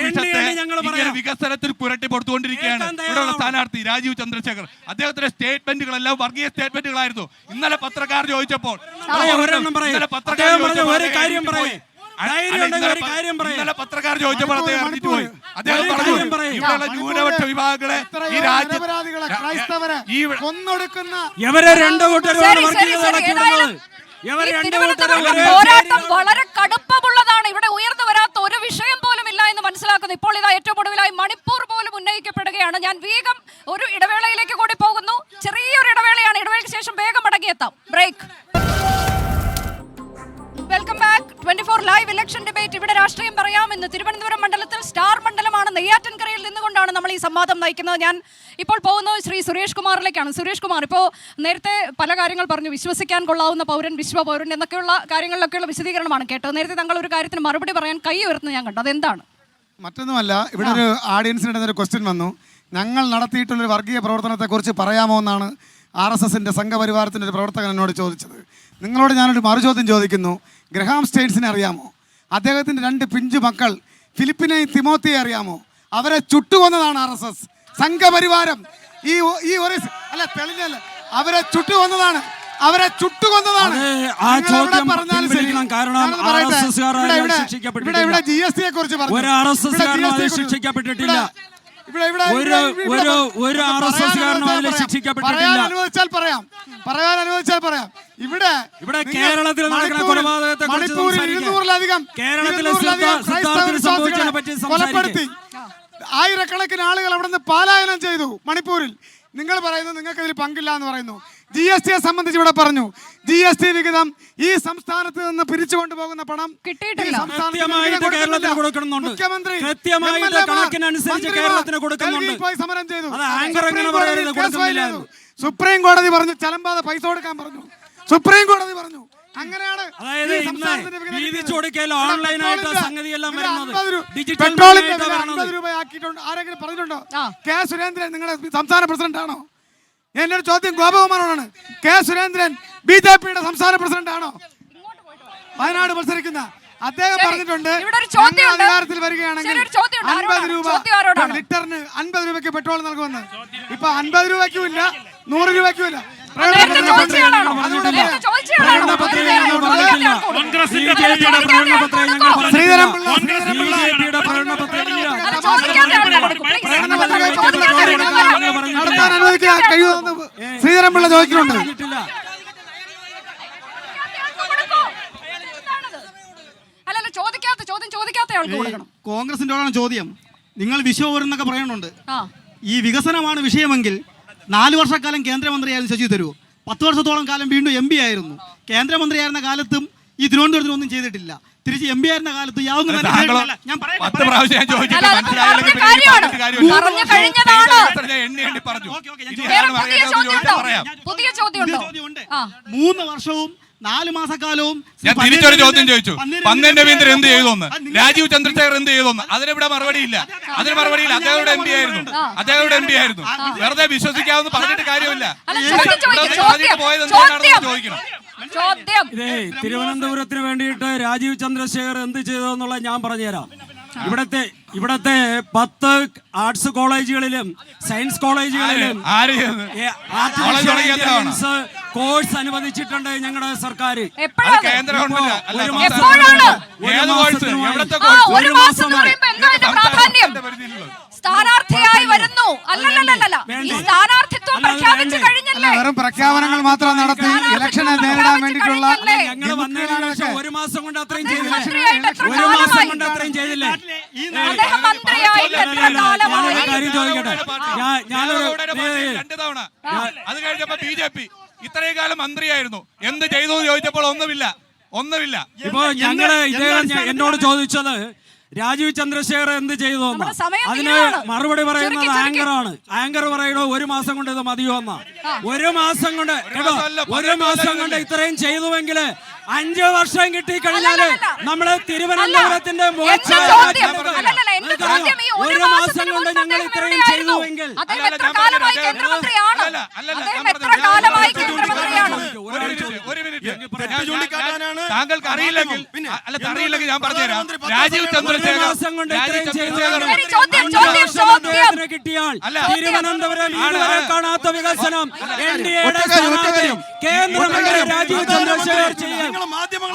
വിഷത്തെ ഇങ്ങനെ വികസനത്തിൽ പുരട്ടി കൊടുത്തുകൊണ്ടിരിക്കുകയാണ് ഇവിടെയുള്ള സ്ഥാനാർത്ഥി രാജീവ് ചന്ദ്രശേഖർ. അദ്ദേഹത്തിന്റെ സ്റ്റേറ്റ്മെന്റുകളെല്ലാം വർഗീയ സ്റ്റേറ്റ്മെന്റുകളായിരുന്നു. ഇന്നലെ പത്രക്കാർ ചോദിച്ചപ്പോൾ ധൈര്യം ഉണ്ടെങ്കിൽ ഒരു കാര്യം പറയും. ഇന്നലെ പത്രക്കാർ ചോദിച്ചപ്പോൾ അദ്ദേഹം അറിഞ്ഞിട്ട് പോയി. അദ്ദേഹം ഒരു പറഞ്ഞു കാര്യം പറയും. ഇവിടെയുള്ള ന്യൂനപക്ഷ വിഭാഗങ്ങളെ ഈ രാജ്യം ക്രൈസ്തവരെ കൊന്നൊടുക്കുന്ന ഇവരെ രണ്ടു കൂട്ടരും ശരി, വർഗീയത ശരി, ശരി. നടക്കുന്നത്. ഏതായാലും ഇവര് ഈ രണ്ടു തിരുവനന്തപുരത്തെ കൂട്ടരും പോരാട്ടം വളരെ കടുപ്പമുള്ളതാണ്. ഇവിടെ ഉയർന്നു വരാത്ത ഒരു വിഷയം പോലും ഇല്ല എന്ന് മനസ്സിലാക്കുന്നു. ഇപ്പോൾ ഇതാ ഏറ്റവും ഒടുവിലായി മണിപ്പൂർ പോലും ഉന്നയിക്കപ്പെടുകയാണ്. ഞാൻ വേഗം ഒരു ഇടവേളയിലേക്ക് കൂടി പോകുന്നു. ചെറിയൊരു ഇടവേളയാണ്. ഇടവേളയ്ക്ക് ശേഷം വേഗം മടങ്ങിയെത്താം. Break. Welcome back. 24 live election debate. ഇവിടെ രാഷ്ട്രീയം പറയാമെന്ന് തിരുവനന്തപുരം മണ്ഡലത്തിൽ സ്റ്റാർ മണ്ഡലമാണ്. നെയ്യാറ്റിൻകരയിൽ നിന്നുകൊണ്ടാണ് നമ്മൾ ഈ സംവാദം നയിക്കുന്നത്. ഞാൻ ഇപ്പോൾ പോകുന്നത് ശ്രീ സുരേഷ് കുമാറിലേക്കാണ്. സുരേഷ് കുമാർ, ഇപ്പോൾ നേരത്തെ പല കാര്യങ്ങൾ പറഞ്ഞു. വിശ്വസിക്കാൻ കൊള്ളാവുന്ന പൗരൻ, വിശ്വപൗരൻ എന്നൊക്കെയുള്ള കാര്യങ്ങളിലൊക്കെയുള്ള വിശദീകരണമാണ് കേട്ടത്. നേരത്തെ താങ്കൾ ഒരു കാര്യത്തിന് മറുപടി പറയാൻ കൈ ഉയർത്തുന്നത് ഞാൻ കണ്ടു. അതെന്താണ്? മറ്റൊന്നുമല്ല, ഇവിടെ ഒരു ആഡിയൻസിനിടെ ഒരു ക്വസ്റ്റ്യൻ വന്നു. ഞങ്ങൾ നടത്തിയിട്ടുള്ളൊരു വർഗീയ പ്രവർത്തനത്തെക്കുറിച്ച് പറയാമോ എന്നാണ് RSSന്റെ സംഘപരിവാരത്തിൻ്റെ ഒരു പ്രവർത്തകൻ എന്നോട് ചോദിച്ചത്. നിങ്ങളോട് ഞാനൊരു മറുചോദ്യം ചോദിക്കുന്നു. ഗ്രഹാം സ്റ്റെയിൻസിനെ അറിയാമോ? അദ്ദേഹത്തിൻ്റെ 2 പിഞ്ചു മക്കൾ ഫിലിപ്പിനെയും തിമോത്തിയെ അറിയാമോ? അവരെ ചുട്ടുകൊന്നതാണ് RSS സംഘപരിവാരം. ഈ ഒരു അല്ല തെളിഞ്ഞല്ല, അവരെ ചുട്ടുകൊന്നതാണ്. അവരെ ചുട്ടുകൊന്നതാണ്. ആ ചോദ്യം പിൻവലിക്കണം. കാരണം ഇവിടെ GST കുറിച്ച് പറഞ്ഞു. ഒരു RSSകാരനും അതിൽ ശിക്ഷിക്കപ്പെട്ടിട്ടില്ല. ഒരു RSSകാരനും അതിൽ ശിക്ഷിക്കപ്പെട്ടിട്ടില്ല. പറയാൻ അനുവദിച്ചാൽ പറയാം. ഇവിടെ കേരളത്തിൽ നടക്കുന്ന കൊലപാതകത്തെ കേരളത്തിലെ കൊലപ്പെടുത്തി ആയിരക്കണക്കിന് ആളുകൾ അവിടെ നിന്ന് പലായനം ചെയ്തു കണ്ണൂരിൽ. നിങ്ങൾ പറയുന്നു നിങ്ങൾക്ക് ഇതിൽ പങ്കില്ല എന്ന് പറയുന്നു. GST സംബന്ധിച്ച് ഇവിടെ പറഞ്ഞു. GST വിഹിതം ഈ സംസ്ഥാനത്ത് നിന്ന് പിരിച്ചുകൊണ്ടു പോകുന്ന പണം മുഖ്യമന്ത്രി പോയി സമരം ചെയ്തു. സുപ്രീം കോടതി പറഞ്ഞു ചലമ്പാതെ പൈസ കൊടുക്കാൻ പറഞ്ഞു. സുപ്രീം കോടതി പറഞ്ഞു. അങ്ങനെയാണ് പെട്രോളിന്റെ 50 രൂപ ആക്കിയിട്ടുണ്ട്. ആരെങ്കിലും പറഞ്ഞിട്ടുണ്ടോ? കെ സുരേന്ദ്രൻ നിങ്ങളുടെ സംസ്ഥാന പ്രസിഡന്റ് ആണോ? എന്റെ ഒരു ചോദ്യം ഗോപകുമാറോടാണ്. കെ സുരേന്ദ്രൻ BJPയുടെ സംസ്ഥാന പ്രസിഡന്റ് ആണോ? വയനാട് മത്സരിക്കുന്ന അദ്ദേഹം പറഞ്ഞിട്ടുണ്ട് അധികാരത്തിൽ വരികയാണെങ്കിൽ 50 രൂപ ലിറ്ററിന് 50 രൂപയ്ക്ക് പെട്രോൾ നൽകുമെന്ന്. ഇപ്പൊ 50 രൂപയ്ക്കും ഇല്ല, 100 രൂപയ്ക്കും ഇല്ല. ശ്രീധരൻപിള്ള ചോദിക്കുന്നുണ്ട്. കോൺഗ്രസിന്റെ ചോദ്യം, നിങ്ങൾ വിശ്വപൗരൻ എന്നൊക്കെ പറയുന്നുണ്ട്. ഈ വികസനമാണ് വിഷയമെങ്കിൽ 4 വർഷക്കാലം കേന്ദ്രമന്ത്രിയായിരുന്നു ശശി തരൂർ. 10 വർഷത്തോളം കാലം വീണ്ടും MP ആയിരുന്നു. കേന്ദ്രമന്ത്രിയായിരുന്ന കാലത്തും ഈ തിരുവനന്തപുരത്തിന് ഒന്നും ചെയ്തിട്ടില്ല. തിരിച്ച് MP ആയിരുന്ന കാലത്ത് യാതൊന്നും പുതിയ ചോദ്യം 3 വർഷവും 4 മാസക്കാലവും ഞാൻ തിരിച്ചൊരു ചോദ്യം ചോദിച്ചു. പന്നൻ രവീന്ദ്രൻ എന്ത് ചെയ്തോന്ന്, രാജീവ് ചന്ദ്രശേഖർ എന്ത് ചെയ്തോന്ന്, അതിനിവിടെ മറുപടിയില്ല. അദ്ദേഹയുടെ MP ആയിരുന്നു. വെറുതെ വിശ്വസിക്കാവുന്ന പറഞ്ഞിട്ട് കാര്യമില്ല. പോയത് എന്താണെന്ന് ചോദിക്കണം. തിരുവനന്തപുരത്തിന് വേണ്ടിയിട്ട് രാജീവ് ചന്ദ്രശേഖർ എന്ത് ചെയ്തതെന്നുള്ള ഞാൻ പറഞ്ഞുതരാം. ഇവിടത്തെ 10 ആർട്സ് കോളേജുകളിലും സയൻസ് കോളേജുകളിലും കോഴ്സ് അനുവദിച്ചിട്ടുണ്ട് ഞങ്ങളുടെ സർക്കാർ. സ്ഥാനാർത്ഥിയായി വരുന്നു. അല്ലല്ല, ഈ സ്ഥാനാർത്ഥിത്വം പ്രഖ്യാപിച്ചു കഴിഞ്ഞല്ലേ? വെറും പ്രഖ്യാപനങ്ങൾ മാത്രം നടത്തി ഇലക്ഷനെ നേരിടാൻ വേണ്ടിയിട്ടുള്ള ഞങ്ങൾ വന്നതിന് ശേഷം 1 മാസം കൊണ്ട് അത്രയും ചെയ്തില്ലേ? 1 മാസം കൊണ്ട് അത്രയും ചെയ്തില്ലേ? ഞാനൊരു കാര്യം ചോദിക്കട്ടെ. ഞാനൊരു 2 തവണ അത് കഴിഞ്ഞപ്പോ BJP ഇത്രയും കാലം മന്ത്രിയായിരുന്നു. എന്ത് ചെയ്തു എന്ന് ചോദിച്ചപ്പോൾ ഒന്നുമില്ല. ഇപ്പൊ ഇദ്ദേഹം എന്നോട് ചോദിച്ചത് രാജീവ് ചന്ദ്രശേഖർ എന്ത് ചെയ്തു എന്ന്. അതിന് മറുപടി പറയുന്നത് ആങ്കറാണ്. ആങ്കർ പറയുന്നത് 1 മാസം കൊണ്ട് ഇത് മതിയോ എന്നാ. 1 മാസം കൊണ്ട് ഇത്രയും ചെയ്തുവെങ്കിൽ 5 വർഷം കിട്ടിക്കഴിഞ്ഞാല് നമ്മള് തിരുവനന്തപുരത്തിന്റെ 1 മാസം കൊണ്ട് ഞങ്ങൾ ഇത്രയും ചെയ്തുവെങ്കിൽ താങ്കൾക്ക് അറിയില്ലെങ്കിൽ ഞാൻ പറഞ്ഞുതരാം. രാജീവ് ചന്ദ്രശേഖർ കേന്ദ്രത്തിന് കിട്ടിയാൽ തിരുവനന്തപുരം ഇതുവരെ കാണാത്ത വികസനം എൻഡിഎയുടെ സ്ഥാനാർത്ഥി കേന്ദ്രമന്ത്രി രാജീവ് ചന്ദ്രശേഖർ ചെയ്യും.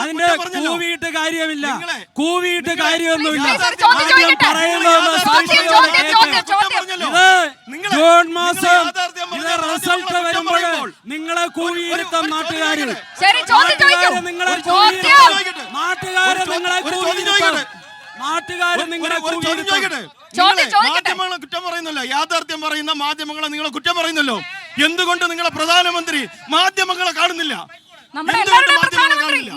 അതിന്റെ കൂവിയിട്ട് കാര്യമില്ല, കൂവിയിട്ട് കാര്യമൊന്നുമില്ല. ജൂൺ മാസം ഇത് റിസൾട്ട് വരുമ്പോൾ നിങ്ങളെ കൂവിയിരുത്താം നാട്ടുകാര്, നിങ്ങളെ മാധ്യമങ്ങളെ കുറ്റം പറയുന്നല്ലോ, യാഥാർത്ഥ്യം പറയുന്ന മാധ്യമങ്ങളെ നിങ്ങളെ കുറ്റം പറയുന്നല്ലോ. എന്തുകൊണ്ട് നിങ്ങളെ പ്രധാനമന്ത്രി മാധ്യമങ്ങളെ കാണുന്നില്ല?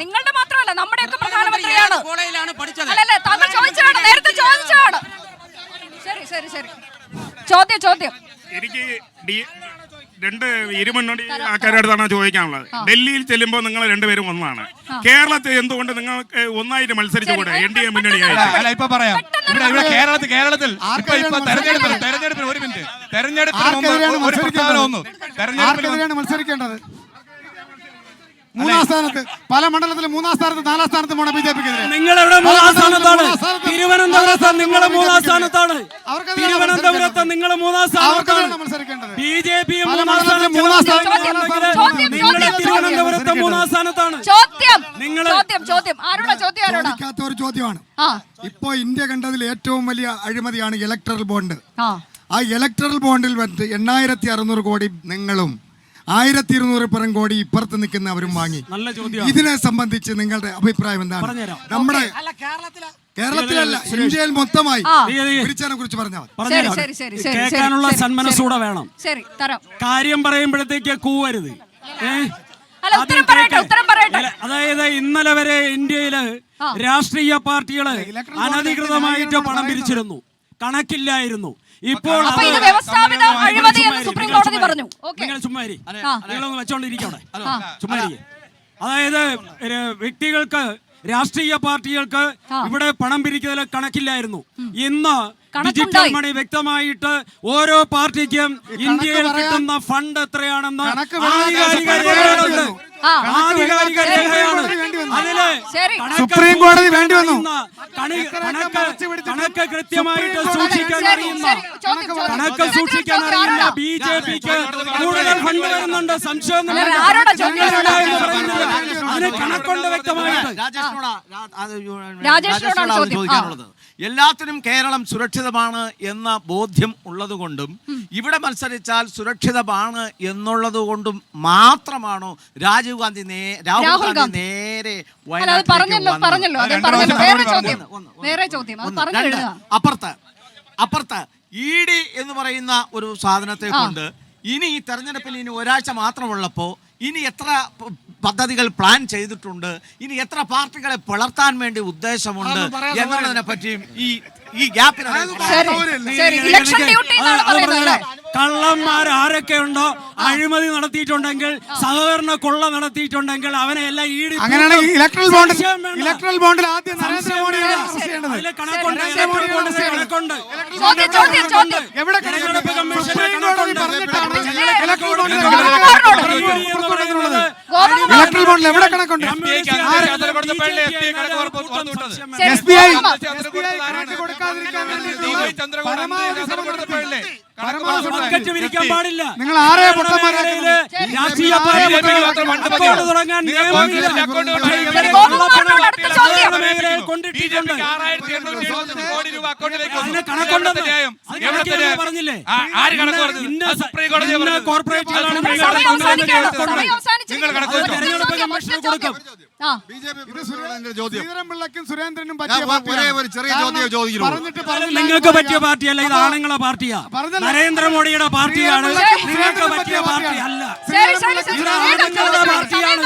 നിങ്ങളുടെ മാത്രമല്ല, നമ്മുടെയൊക്കെ പ്രധാനമന്ത്രിയാണ്. അല്ലല്ലേ, താങ്കൾ ചോദിച്ചതാണ്, നേരത്തെ ചോദിച്ചതാണ്. ശരി ശരി ശരി, ചോദ്യം. എനിക്ക് രണ്ട് ഇരുമുന്നണി ആൾക്കാരോടാണ് ചോദിക്കാനുള്ളത്. ഡൽഹിയിൽ ചെല്ലുമ്പോൾ നിങ്ങൾ രണ്ടുപേരും ഒന്നാണ്. കേരളത്തിൽ എന്തുകൊണ്ട് നിങ്ങൾക്ക് ഒന്നായിട്ട് മത്സരിച്ചുകൂടെ? എൻഡിഎ മുന്നണിയായിട്ട്. ഇപ്പൊ പറയാം, ഇവിടെ കേരളത്തിൽ തെരഞ്ഞെടുപ്പിന് ഒരു മിനിറ്റ്, ആർക്കെതിരെയാണ് മത്സരിക്കേണ്ടത്? മൂന്നാം സ്ഥാനത്ത്, പല മണ്ഡലത്തിലും മൂന്നാം സ്ഥാനത്ത്, നാലാം സ്ഥാനത്ത് പോണ ബിജെപിക്കെതിരെ. നിങ്ങളെവിടെ മൂന്നാം സ്ഥാനത്താണ്? തിരുവനന്തപുരത്ത് നിങ്ങൾ മൂന്നാം സ്ഥാനത്താണ്. തിരുവനന്തപുരത്ത് നിങ്ങൾ മൂന്നാം സ്ഥാനത്താണ്. മത്സരിക്കേണ്ടത് ബിജെപി മൂന്നാം സ്ഥാനത്ത്, തിരുവനന്തപുരത്ത് മൂന്നാം സ്ഥാനത്താണ്. ചോദിക്കാത്ത ഒരു ചോദ്യമാണ്. ഇപ്പോ ഇന്ത്യ കണ്ടതിൽ ഏറ്റവും വലിയ അഴിമതിയാണ് ഇലക്ട്രൽ ബോണ്ട്. ആ ഇലക്ട്രൽ ബോണ്ടിൽ 8600 കോടി നിങ്ങളും 1200 പരം കോടി ഇപ്പുറത്ത് നിൽക്കുന്നവരും വാങ്ങി. ഇതിനെ സംബന്ധിച്ച് നിങ്ങളുടെ അഭിപ്രായം എന്താണ്? നമ്മുടെ കേരളത്തിലല്ല, ഇന്ത്യയിൽ മൊത്തമായി പിരിച്ചതിനെ കുറിച്ച് പറഞ്ഞാൽ കേൾക്കാനുള്ള സന്മനസ്സൂടെ വേണം. കാര്യം പറയുമ്പോഴത്തേക്ക് കൂവരുത്. അതായത് ഇന്നലെ വരെ ഇന്ത്യയില് രാഷ്ട്രീയ പാർട്ടികള് അനധികൃതമായിട്ട് പണം പിരിച്ചിരുന്നു, കണക്കില്ലായിരുന്നു. ഇപ്പോൾ നിങ്ങൾ ചുമ്മാരി, നിങ്ങളൊന്ന് വെച്ചോണ്ടിരിക്കവിടെ, ചുമ്മാരി. അതായത് വ്യക്തികൾക്ക്, രാഷ്ട്രീയ പാർട്ടികൾക്ക് ഇവിടെ പണം പിരിക്കുന്നതിൽ കണക്കില്ലായിരുന്നു. ഇന്ന് ഡിജിറ്റൽ മണി വ്യക്തമായിട്ട് ഓരോ പാർട്ടിക്കും ഇന്ത്യയിൽ കിട്ടുന്ന ഫണ്ട് എത്രയാണെന്ന് ആധികാരിക രേഖകളുണ്ട്. ആധികാരിക രേഖയാണ്. അതില് സുപ്രീം കോടതി വേണ്ടി വന്നു. കണക്ക് കൃത്യമായിട്ട് സൂക്ഷിക്കാൻ അറിയുന്ന ബിജെപിക്ക് കൂടുതൽ ഫണ്ട് വരുന്നുണ്ട്, സംശയം. അതിന് കണക്കുണ്ട് വ്യക്തമായിട്ട്. ചോദിക്കാനുള്ളത്, എല്ലാത്തിനും കേരളം സുരക്ഷിതമാണ് എന്ന ബോധ്യം ഉള്ളതുകൊണ്ടും ഇവിടെ മത്സരിച്ചാൽ സുരക്ഷിതമാണ് എന്നുള്ളത് കൊണ്ടും മാത്രമാണോ രാഹുൽ ഗാന്ധി നേരെ അപ്പുറത്ത് ED എന്ന് പറയുന്ന ഒരു സാധനത്തെ കൊണ്ട് ഇനി ഈ തെരഞ്ഞെടുപ്പിൽ ഇനി ഒരാഴ്ച മാത്രമുള്ളപ്പോൾ ഇനി എത്ര പദ്ധതികൾ പ്ലാൻ ചെയ്തിട്ടുണ്ട്, ഇനി എത്ര പാർട്ടികളെ പിളർത്താൻ വേണ്ടി ഉദ്ദേശമുണ്ട് എന്നതിനെ പറ്റിയും ഈ ഗ്യാപ്പിന് കള്ളന്മാർ ആരൊക്കെ ഉണ്ടോ, അഴിമതി നടത്തിയിട്ടുണ്ടെങ്കിൽ, സഹകരണ കൊള്ള നടത്തിയിട്ടുണ്ടെങ്കിൽ അവനെ എല്ലാം അങ്ങനെയാണെങ്കിൽ ഇലക്ട്രൽ ബോണ്ടിൽ ആദ്യം നരേന്ദ്രമോദി കണക്കുണ്ട്. ഇലക്ട്രൽ ബോണ്ടിൽ എവിടെ കണക്കുണ്ട്? നിങ്ങൾ ആരെ രാഷ്ട്രീയ തുടങ്ങാൻ പറഞ്ഞില്ലേ? നിങ്ങൾക്ക് പറ്റിയ പാർട്ടിയല്ല, ഇത് ആണുങ്ങളെ പാർട്ടിയാ, നരേന്ദ്രമോദിയുടെ പാർട്ടിയാണ്. നിങ്ങൾക്ക് പറ്റിയ പാർട്ടി അല്ല, ആണുങ്ങളുടെ പാർട്ടിയാണ്.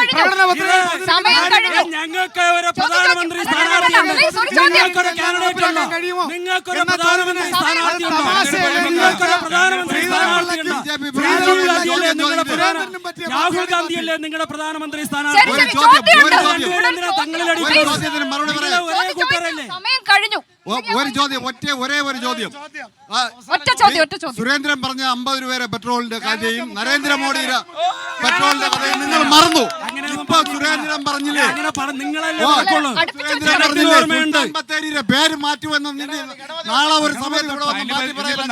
ഞങ്ങൾക്ക് ഒരു പ്രധാനമന്ത്രി സ്ഥാനാർത്ഥിയുണ്ട്, നിങ്ങൾക്കൊരു കാൻഡിഡേറ്റ് ഉണ്ടോ? നിങ്ങൾക്കൊരു പ്രധാനമന്ത്രി സ്ഥാനാർത്ഥിയുണ്ടോ? നിങ്ങൾക്കൊരു പ്രധാനമന്ത്രി സ്ഥാനാർത്ഥിയുണ്ടോ? രാഹുൽ ഗാന്ധിയല്ലേ നിങ്ങളുടെ പ്രധാനമന്ത്രി സ്ഥാനാർത്ഥി? തങ്ങളിലടി ഒരേ കൂട്ടരല്ലേ? കഴിഞ്ഞു. ഒരു ചോദ്യം, ഒരേ ഒരു ചോദ്യം. ഒറ്റ ചോദ്യം. സുരേന്ദ്രൻ പറഞ്ഞ 50 രൂപയുടെ പെട്രോളിന്റെ കഥയും നരേന്ദ്രമോദിയുടെ പെട്രോളിന്റെ കഥയും നിങ്ങൾ മറന്നു. ഇപ്പൊ സുരേന്ദ്രൻ പറഞ്ഞില്ലേ, സുരേന്ദ്രൻ പേര് മാറ്റുമെന്ന് നാളെ ഒരു സമയത്ത് ഇവിടെ വന്ന് മാറ്റി പറയാൻ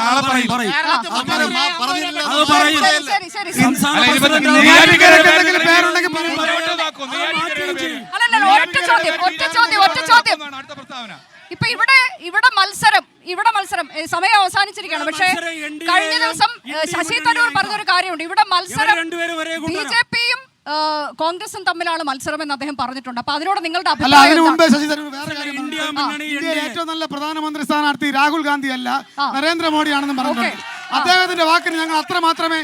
ഇപ്പൊ ഇവിടെ മത്സരം സമയം അവസാനിച്ചിരിക്കുകയാണ്. പക്ഷേ കഴിഞ്ഞ ദിവസം ശശി തരൂർ പറഞ്ഞൊരു കാര്യമുണ്ട്. ഇവിടെ മത്സരം ബിജെപിയും കോൺഗ്രസും തമ്മിലാണ് മത്സരം എന്ന് അദ്ദേഹം പറഞ്ഞിട്ടുണ്ട്. അപ്പൊ അതിനോട് നിങ്ങളുടെ അതിനു മുമ്പേ ശശി തരൂർ വേറെ കാര്യം, ഇന്ത്യയിലെ ഏറ്റവും നല്ല പ്രധാനമന്ത്രി സ്ഥാനാർത്ഥി രാഹുൽ ഗാന്ധി അല്ല നരേന്ദ്രമോദിയാണെന്ന് പറഞ്ഞിട്ടുണ്ട്. അദ്ദേഹത്തിന്റെ വാക്കിന് ഞങ്ങൾ അത്ര മാത്രമേ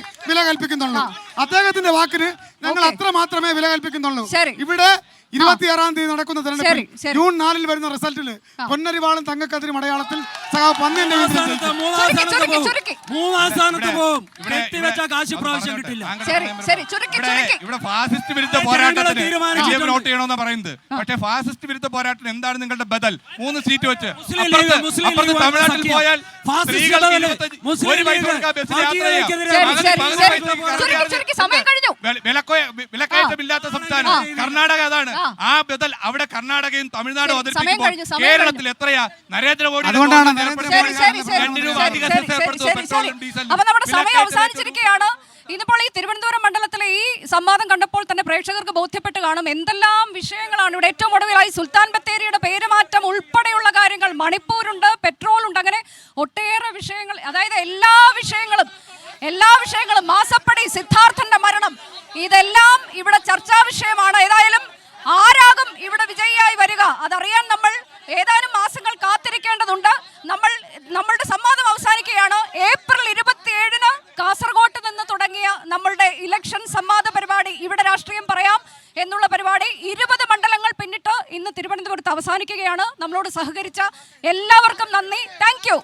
വില കൽപ്പിക്കുന്നുള്ളൂ. ഇവിടെ 26-ാം തീയതി നടക്കുന്ന തെരഞ്ഞെടുപ്പിൽ ജൂൺ 4-ൽ വരുന്ന റിസൾട്ടില് പൊന്നരിവാളും തങ്കക്കതിരി മലയാളത്തിൽ പന്നിന്റെ ഇവിടെ ഫാസിസ്റ്റ് വിരുദ്ധ പോരാട്ടത്തിന് വോട്ട് ചെയ്യണമെന്ന് പറയുന്നത്. പക്ഷേ ഫാസിസ്റ്റ് വിരുദ്ധ പോരാട്ടത്തിന് എന്താണ് നിങ്ങളുടെ ബദൽ? 3 സീറ്റ് വെച്ച് അപ്പുറത്ത് തമിഴ്നാട്ടിൽ പോയാൽ വിലക്കയറ്റമില്ലാത്ത സംസ്ഥാനം കർണാടക. അതാണ് ആ ബദൽ. അവിടെ കർണാടകയും തമിഴ്നാടും അവതരിപ്പിക്കുമ്പോൾ കേരളത്തിൽ എത്രയാ നരേന്ദ്രമോദി? അപ്പൊ നമ്മുടെ സമയം അവസാനിച്ചിരിക്കുകയാണ്. ഇന്നിപ്പോൾ ഈ തിരുവനന്തപുരം മണ്ഡലത്തിലെ ഈ സംവാദം കണ്ടപ്പോൾ തന്നെ പ്രേക്ഷകർക്ക് ബോധ്യപ്പെട്ട് കാണും എന്തെല്ലാം വിഷയങ്ങളാണ് ഇവിടെ. ഏറ്റവും ഒടുവിലായി സുൽത്താൻ ബത്തേരിയുടെ പേരുമാറ്റം ഉൾപ്പെടെയുള്ള കാര്യങ്ങൾ, മണിപ്പൂരുണ്ട്, പെട്രോൾ ഉണ്ട്, അങ്ങനെ ഒട്ടേറെ വിഷയങ്ങൾ. അതായത് എല്ലാ വിഷയങ്ങളും മാസപ്പടി, സിദ്ധാർത്ഥന്റെ മരണം, ഇതെല്ലാം ഇവിടെ ചർച്ചാ വിഷയമാണ്. ഏതായാലും ആരാകും ഇവിടെ വിജയിയായി വരിക അതറിയാൻ നമ്മൾ ഏതാനും മാസങ്ങൾ കാത്തിരിക്കേണ്ടതുണ്ട്. നമ്മളുടെ സംവാദം അവസാനിക്കുകയാണ്. ഏപ്രിൽ 27-ന് കാസർഗോട്ട് നിന്ന് തുടങ്ങിയ നമ്മളുടെ ഇലക്ഷൻ സംവാദ പരിപാടി, ഇവിടെ രാഷ്ട്രീയം പറയാം എന്നുള്ള പരിപാടി 20 മണ്ഡലങ്ങൾ പിന്നിട്ട് ഇന്ന് തിരുവനന്തപുരത്ത് അവസാനിക്കുകയാണ്. നമ്മളോട് സഹകരിച്ച എല്ലാവർക്കും നന്ദി. Thank you.